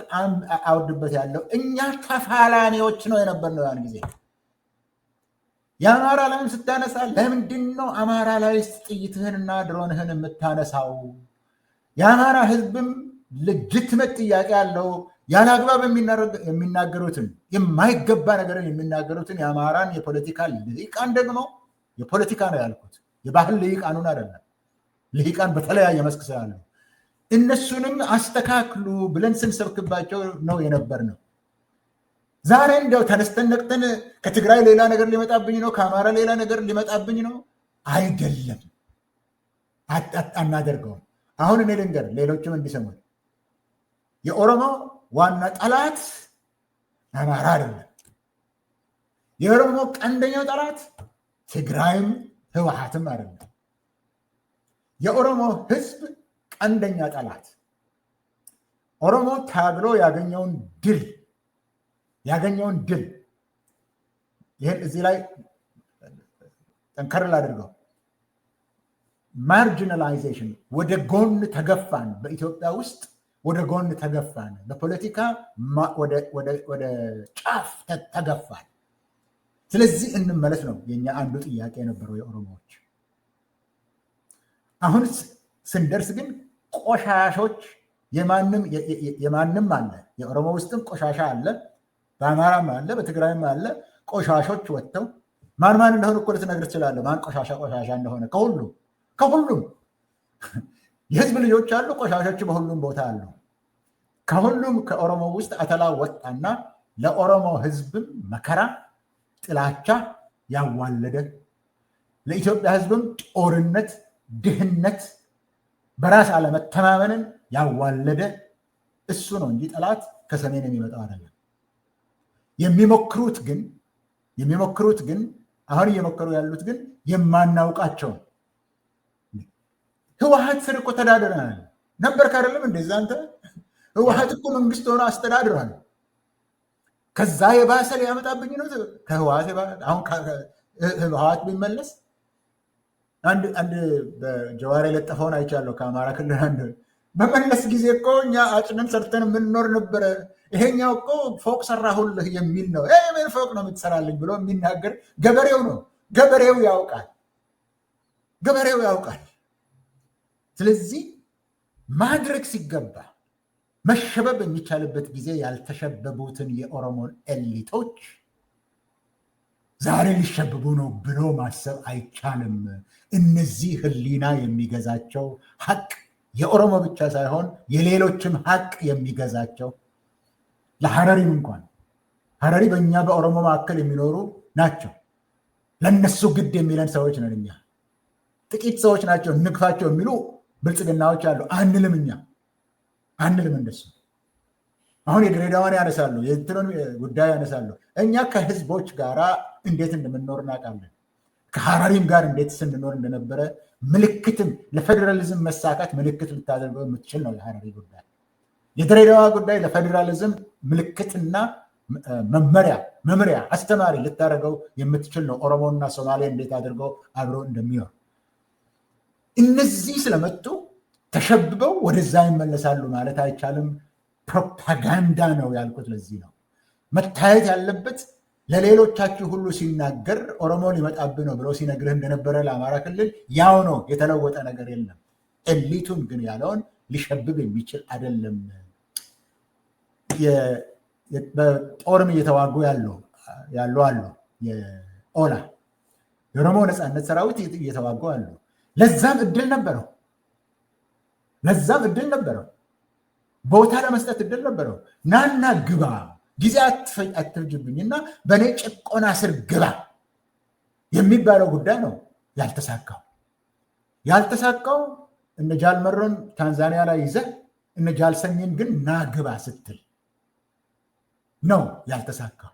አውድበት ያለው? እኛ ተፋላሚዎች ነው የነበርነው ያን ጊዜ። የአማራ ላይም ስታነሳ ለምንድን ነው አማራ ላይ ጥይትህንና ድሮንህን የምታነሳው? የአማራ ህዝብም ልጅትመት ጥያቄ አለው። ያለ አግባብ የሚናገሩትን የማይገባ ነገርን የሚናገሩትን የአማራን የፖለቲካ ልሂቃን ደግሞ የፖለቲካ ነው ያልኩት፣ የባህል ልሂቃኑን አይደለም። ልሂቃን በተለያየ መስክ ስላሉ እነሱንም አስተካክሉ ብለን ስንሰብክባቸው ነው የነበር ነው። ዛሬ እንደው ተነስተን ነቅተን ከትግራይ ሌላ ነገር ሊመጣብኝ ነው፣ ከአማራ ሌላ ነገር ሊመጣብኝ ነው አይደለም፣ አናደርገውም። አሁን እኔ ልንገር፣ ሌሎችም እንዲሰሙን፣ የኦሮሞ ዋና ጠላት አማራ አይደለም። የኦሮሞ ቀንደኛው ጠላት ትግራይም ህወሓትም አይደለም። የኦሮሞ ህዝብ ቀንደኛ ጠላት ኦሮሞ ታግሎ ያገኘውን ድል ይህን እዚህ ላይ ጠንከር ላድርገው። ማርጂናላይዜሽን ወደ ጎን ተገፋን። በኢትዮጵያ ውስጥ ወደ ጎን ተገፋን። በፖለቲካ ወደ ጫፍ ተገፋን። ስለዚህ እንመለስ ነው የኛ አንዱ ጥያቄ የነበረው የኦሮሞዎች። አሁን ስንደርስ ግን ቆሻሾች የማንም አለ። የኦሮሞ ውስጥም ቆሻሻ አለ፣ በአማራም አለ፣ በትግራይም አለ። ቆሻሾች ወጥተው ማን እንደሆነ እኮ ልትነግር ትችላለህ። ማን ቆሻሻ እንደሆነ ከሁሉም የህዝብ ልጆች አሉ፣ ቆሻሾች በሁሉም ቦታ አሉ። ከሁሉም ከኦሮሞ ውስጥ አተላ ወጣና ለኦሮሞ ህዝብም መከራ፣ ጥላቻ ያዋለደ፣ ለኢትዮጵያ ህዝብም ጦርነት፣ ድህነት፣ በራስ አለመተማመንን ያዋለደ እሱ ነው እንጂ ጠላት ከሰሜን የሚመጣው አይደለም። የሚሞክሩት ግን አሁን እየሞከሩ ያሉት ግን የማናውቃቸው ህወሓት ስር እኮ ተዳድረናል ነበር አይደለም? እንደዛ አንተ ህወሓት እኮ መንግስት ሆኖ አስተዳድሯል። ከዛ የባሰ ሊያመጣብኝ ነው ከህወሓት። አሁን ህወሓት ቢመለስ አንድ በጀዋር የለጠፈውን አይቻለሁ። ከአማራ ክልል አንድ በመለስ ጊዜ እኮ እኛ አጭነን ሰርተን የምንኖር ነበረ፣ ይሄኛው እኮ ፎቅ ሰራሁልህ የሚል ነው። ምን ፎቅ ነው የምትሰራልኝ ብሎ የሚናገር ገበሬው ነው። ገበሬው ያውቃል። ስለዚህ ማድረግ ሲገባ መሸበብ የሚቻልበት ጊዜ ያልተሸበቡትን የኦሮሞን ኤሊቶች ዛሬ ሊሸብቡ ነው ብሎ ማሰብ አይቻልም። እነዚህ ህሊና የሚገዛቸው ሀቅ የኦሮሞ ብቻ ሳይሆን የሌሎችም ሀቅ የሚገዛቸው ለሐረሪም እንኳን ሐረሪ በእኛ በኦሮሞ መካከል የሚኖሩ ናቸው። ለነሱ ግድ የሚለን ሰዎች ነን እኛ። ጥቂት ሰዎች ናቸው እንግፋቸው የሚሉ ብልጽግናዎች አሉ። አንልም፣ እኛ አንልም እንደሱ። አሁን የድሬዳዋን ያነሳሉ፣ የእንትኑን ጉዳይ ያነሳሉ። እኛ ከህዝቦች ጋር እንዴት እንደምንኖር እናውቃለን። ከሐረሪም ጋር እንዴት ስንኖር እንደነበረ ምልክትም ለፌዴራሊዝም መሳካት ምልክት ልታደርገው የምትችል ነው የሐረሪ ጉዳይ። የድሬዳዋ ጉዳይ ለፌዴራሊዝም ምልክትና መመሪያ አስተማሪ ልታደርገው የምትችል ነው። ኦሮሞና ሶማሌ እንዴት አድርገው አብሮ እንደሚኖር እነዚህ ስለመጡ ተሸብበው ወደዛ ይመለሳሉ ማለት አይቻልም። ፕሮፓጋንዳ ነው ያልኩት ለዚህ ነው። መታየት ያለበት ለሌሎቻችሁ ሁሉ ሲናገር ኦሮሞ ሊመጣብህ ነው ብሎ ሲነግርህ እንደነበረ ለአማራ ክልል ያው ነው፣ የተለወጠ ነገር የለም። ኤሊቱን ግን ያለውን ሊሸብብ የሚችል አይደለም። በጦርም እየተዋጉ ያሉ አሉ። የኦላ የኦሮሞ ነፃነት ሰራዊት እየተዋጉ አሉ። ለዛም እድል ነበረው። ቦታ ለመስጠት እድል ነበረው። ናና ግባ፣ ጊዜ አትፍጅብኝና በእኔ ጭቆና ስር ግባ የሚባለው ጉዳይ ነው ያልተሳካው። እነ ጃልመሮን ታንዛኒያ ላይ ይዘህ እነ ጃልሰኝን ግን ና ግባ ስትል ነው ያልተሳካው።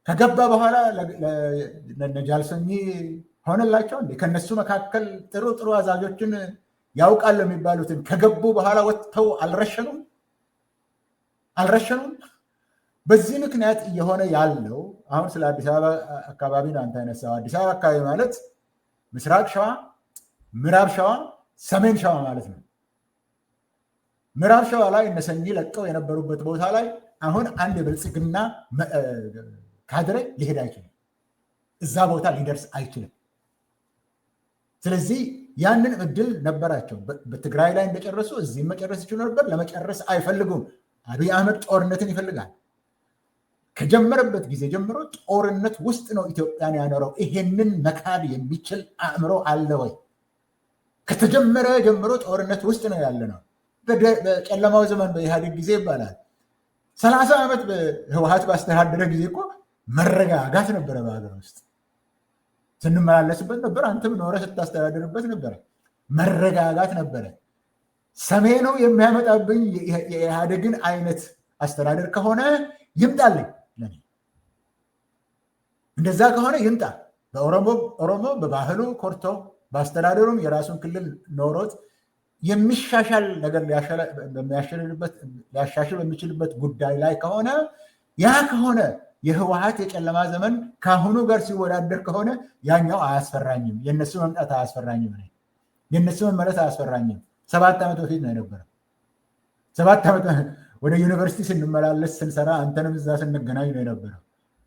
ከገባ በኋላ እነ ጃልሰኝ ሆነላቸው እንዴ? ከነሱ መካከል ጥሩ አዛዦችን ያውቃል የሚባሉትን ከገቡ በኋላ ወጥተው አልረሸኑም። በዚህ ምክንያት እየሆነ ያለው አሁን ስለ አዲስ አበባ አካባቢ ነው አንተ ያነሳው። አዲስ አበባ አካባቢ ማለት ምስራቅ ሸዋ፣ ምዕራብ ሸዋ፣ ሰሜን ሸዋ ማለት ነው። ምዕራብ ሸዋ ላይ እነሰኝ ለቀው የነበሩበት ቦታ ላይ አሁን አንድ የብልጽግና ካድሬ ሊሄድ አይችልም። እዛ ቦታ ሊደርስ አይችልም። ስለዚህ ያንን እድል ነበራቸው። በትግራይ ላይ እንደጨረሱ እዚህም መጨረስ ይችሉ ነበር። ለመጨረስ አይፈልጉም። አብይ አህመድ ጦርነትን ይፈልጋል። ከጀመረበት ጊዜ ጀምሮ ጦርነት ውስጥ ነው ኢትዮጵያን ያኖረው። ይሄንን መካድ የሚችል አእምሮ አለ ወይ? ከተጀመረ ጀምሮ ጦርነት ውስጥ ነው ያለ ነው። በጨለማው ዘመን በኢህአዴግ ጊዜ ይባላል 30 ዓመት በህወሓት ባስተዳደረ ጊዜ እኮ መረጋጋት ነበረ። በሀገር ውስጥ ስንመላለስበት ነበር። አንተም ኖረ ስታስተዳደርበት ነበረ። መረጋጋት ነበረ። ሰሜኑ የሚያመጣብኝ የኢህአዴግን አይነት አስተዳደር ከሆነ ይምጣልኝ። ለኔ እንደዛ ከሆነ ይምጣ። በኦሮሞ በባህሉ ኮርቶ በአስተዳደሩም የራሱን ክልል ኖሮት የሚሻሻል ነገር ሊያሻሽል በሚችልበት ጉዳይ ላይ ከሆነ ያ ከሆነ የህወሓት የጨለማ ዘመን ከአሁኑ ጋር ሲወዳደር ከሆነ ያኛው አያስፈራኝም። የነሱ መምጣት አያስፈራኝም። የነሱ መመለስ አያስፈራኝም። 7 ዓመት በፊት ነው የነበረ። 7 ዓመት ወደ ዩኒቨርሲቲ ስንመላለስ ስንሰራ አንተንም እዛ ስንገናኝ ነው የነበረው።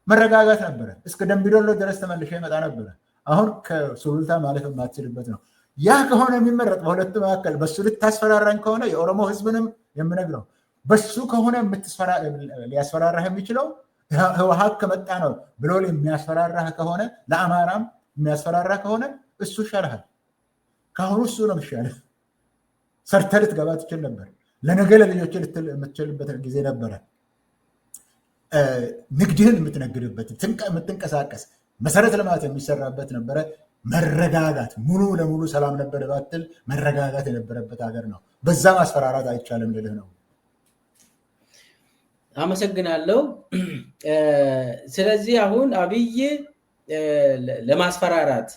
መረጋጋት ነበረ። እስከ ደምቢዶሎ ድረስ ተመልሼ ይመጣ ነበረ። አሁን ከሱሉልታ ማለፍ የማትችልበት ነው። ያ ከሆነ የሚመረጥ በሁለቱ መካከል በሱ ልታስፈራራኝ ከሆነ የኦሮሞ ህዝብንም የምነግረው በሱ ከሆነ ሊያስፈራራህ የሚችለው ህወሓት ከመጣ ነው ብሎ የሚያስፈራራህ ከሆነ ለአማራም የሚያስፈራራህ ከሆነ እሱ ይሻልሃል። ከአሁኑ እሱ ነው የሚሻልህ። ሰርተህ ልትገባ ትችል ነበር። ለነገ ለልጆች የምትችልበት ጊዜ ነበረ። ንግድህን የምትነግድበት የምትንቀሳቀስ መሰረተ ልማት የሚሰራበት ነበረ። መረጋጋት ሙሉ ለሙሉ ሰላም ነበረ ባትል መረጋጋት የነበረበት ሀገር ነው። በዛ ማስፈራራት አይቻልም ልልህ ነው። አመሰግናለሁ። ስለዚህ አሁን አብይ ለማስፈራራት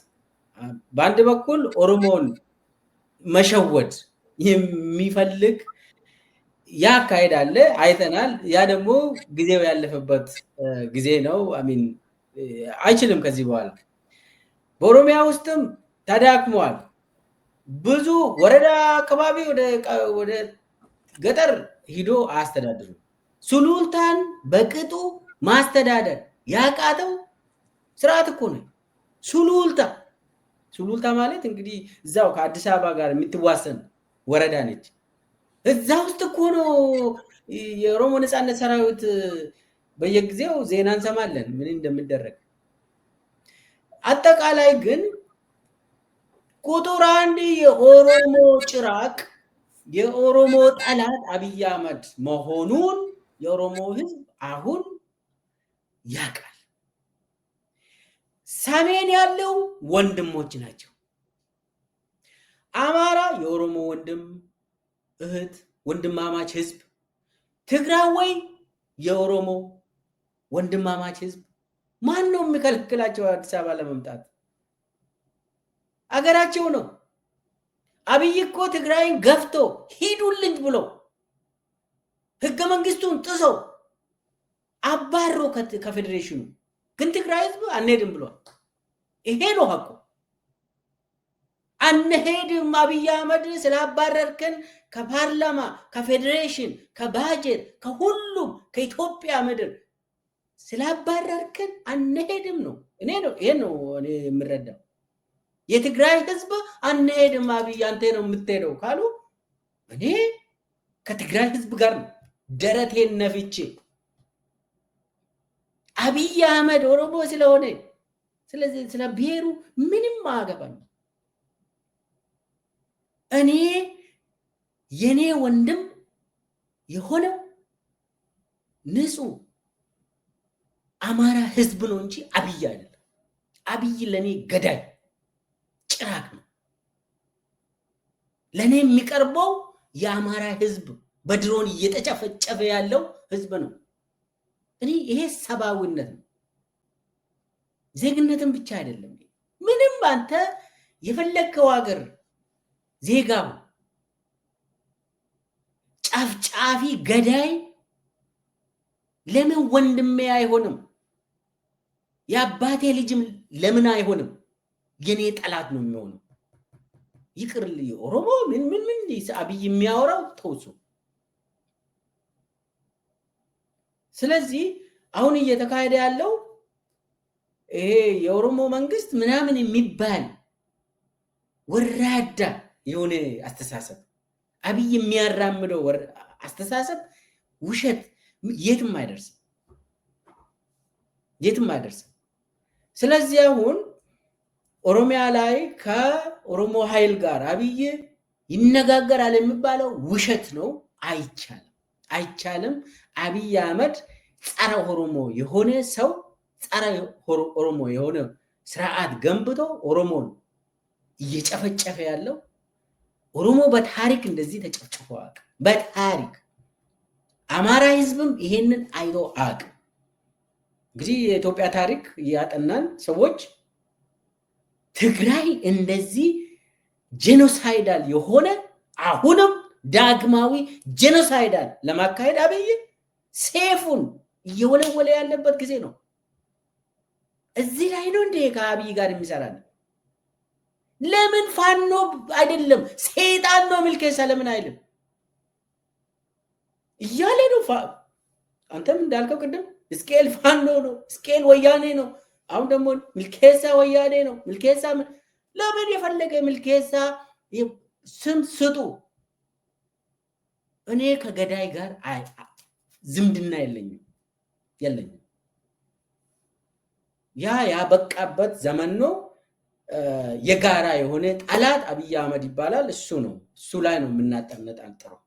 በአንድ በኩል ኦሮሞን መሸወድ የሚፈልግ ያ አካሄድ አለ፣ አይተናል። ያ ደግሞ ጊዜው ያለፈበት ጊዜ ነው። አሚን አይችልም ከዚህ በኋላ። በኦሮሚያ ውስጥም ተዳክሟል። ብዙ ወረዳ አካባቢ ወደ ገጠር ሂዶ አያስተዳድሩም። ሱሉልታን በቅጡ ማስተዳደር ያቃተው ስርዓት እኮ ነው። ሱሉልታ ማለት እንግዲህ እዛው ከአዲስ አበባ ጋር የምትዋሰን ወረዳ ነች። እዛ ውስጥ እኮ ነው የኦሮሞ ነፃነት ሰራዊት በየጊዜው ዜና እንሰማለን ምን እንደሚደረግ። አጠቃላይ ግን ቁጥር 1 የኦሮሞ ጭራቅ የኦሮሞ ጠላት አብይ አህመድ መሆኑን የኦሮሞ ህዝብ አሁን ያውቃል። ሰሜን ያለው ወንድሞች ናቸው። አማራ የኦሮሞ ወንድም እህት ወንድማማች ህዝብ፣ ትግራዋይ የኦሮሞ ወንድማማች ህዝብ። ማን ነው የሚከለክላቸው አዲስ አበባ ለመምጣት? አገራቸው ነው። አብይ እኮ ትግራይን ገፍቶ ሂዱልኝ ብሎ ህገ መንግስቱን ጥሰው አባሮ ከፌዴሬሽኑ ግን ትግራይ ህዝብ አንሄድም ብሏል። ይሄ ነው ሀቁ። አንሄድም አብይ አህመድ ስላባረርከን ከፓርላማ ከፌዴሬሽን ከባጀት ከሁሉም ከኢትዮጵያ ምድር ስላባረርከን አንሄድም ነው። ይሄ ነው እኔ የምረዳው። የትግራይ ህዝብ አንሄድም አብይ አንተ ነው የምትሄደው ካሉ እኔ ከትግራይ ህዝብ ጋር ነው ደረቴን ነፍቼ አብይ አህመድ ኦሮሞ ስለሆነ ስለዚህ ስለ ብሔሩ ምንም አገባኝ። እኔ የኔ ወንድም የሆነው ንጹህ አማራ ህዝብ ነው እንጂ አብይ አይደለም። አብይ ለኔ ገዳይ ጭራቅ ነው። ለኔ የሚቀርበው የአማራ ህዝብ በድሮን እየተጨፈጨፈ ያለው ህዝብ ነው። እኔ ይሄ ሰብአዊነት ነው፣ ዜግነትን ብቻ አይደለም። ምንም አንተ የፈለከው ሀገር ዜጋው ጫፍጫፊ ገዳይ ለምን ወንድሜ አይሆንም? የአባቴ ልጅም ለምን አይሆንም? የኔ ጠላት ነው የሚሆነው። ይቅርል ኦሮሞ ምን አብይ የሚያወራው ተውሱ። ስለዚህ አሁን እየተካሄደ ያለው ይሄ የኦሮሞ መንግስት ምናምን የሚባል ወራዳ የሆነ አስተሳሰብ አብይ የሚያራምደው አስተሳሰብ ውሸት፣ የትም አይደርስም። ስለዚህ አሁን ኦሮሚያ ላይ ከኦሮሞ ኃይል ጋር አብይ ይነጋገራል የሚባለው ውሸት ነው። አይቻልም። አብይ አህመድ ጸረ ኦሮሞ የሆነ ሰው ጸረ ኦሮሞ የሆነ ስርዓት ገንብቶ ኦሮሞን እየጨፈጨፈ ያለው ኦሮሞ በታሪክ እንደዚህ ተጨፍጭፎ አያውቅም። በታሪክ አማራ ህዝብም ይሄንን አይቶ አያውቅም። እንግዲህ የኢትዮጵያ ታሪክ ያጠናን ሰዎች ትግራይ እንደዚህ ጄኖሳይዳል የሆነ አሁንም ዳግማዊ ጄኖሳይዳል ለማካሄድ አብይ ሴፉን እየወለወለ ያለበት ጊዜ ነው። እዚህ ላይ ነው እንደ ከአብይ ጋር የሚሰራል። ለምን ፋኖ አይደለም ሰይጣን ነው ሚልኬሳ ለምን አይልም እያለ ነው። አንተም እንዳልከው ቅድም እስኬል ፋኖ ነው፣ እስኬል ወያኔ ነው። አሁን ደግሞ ሚልኬሳ ወያኔ ነው። ሚልኬሳ ለምን የፈለገ ሚልኬሳ ስም ስጡ። እኔ ከገዳይ ጋር ዝምድና የለኝም። ያበቃበት ዘመን ነው። የጋራ የሆነ ጠላት አብይ አህመድ ይባላል። እሱ ላይ ነው የምናጠነጣጥረው።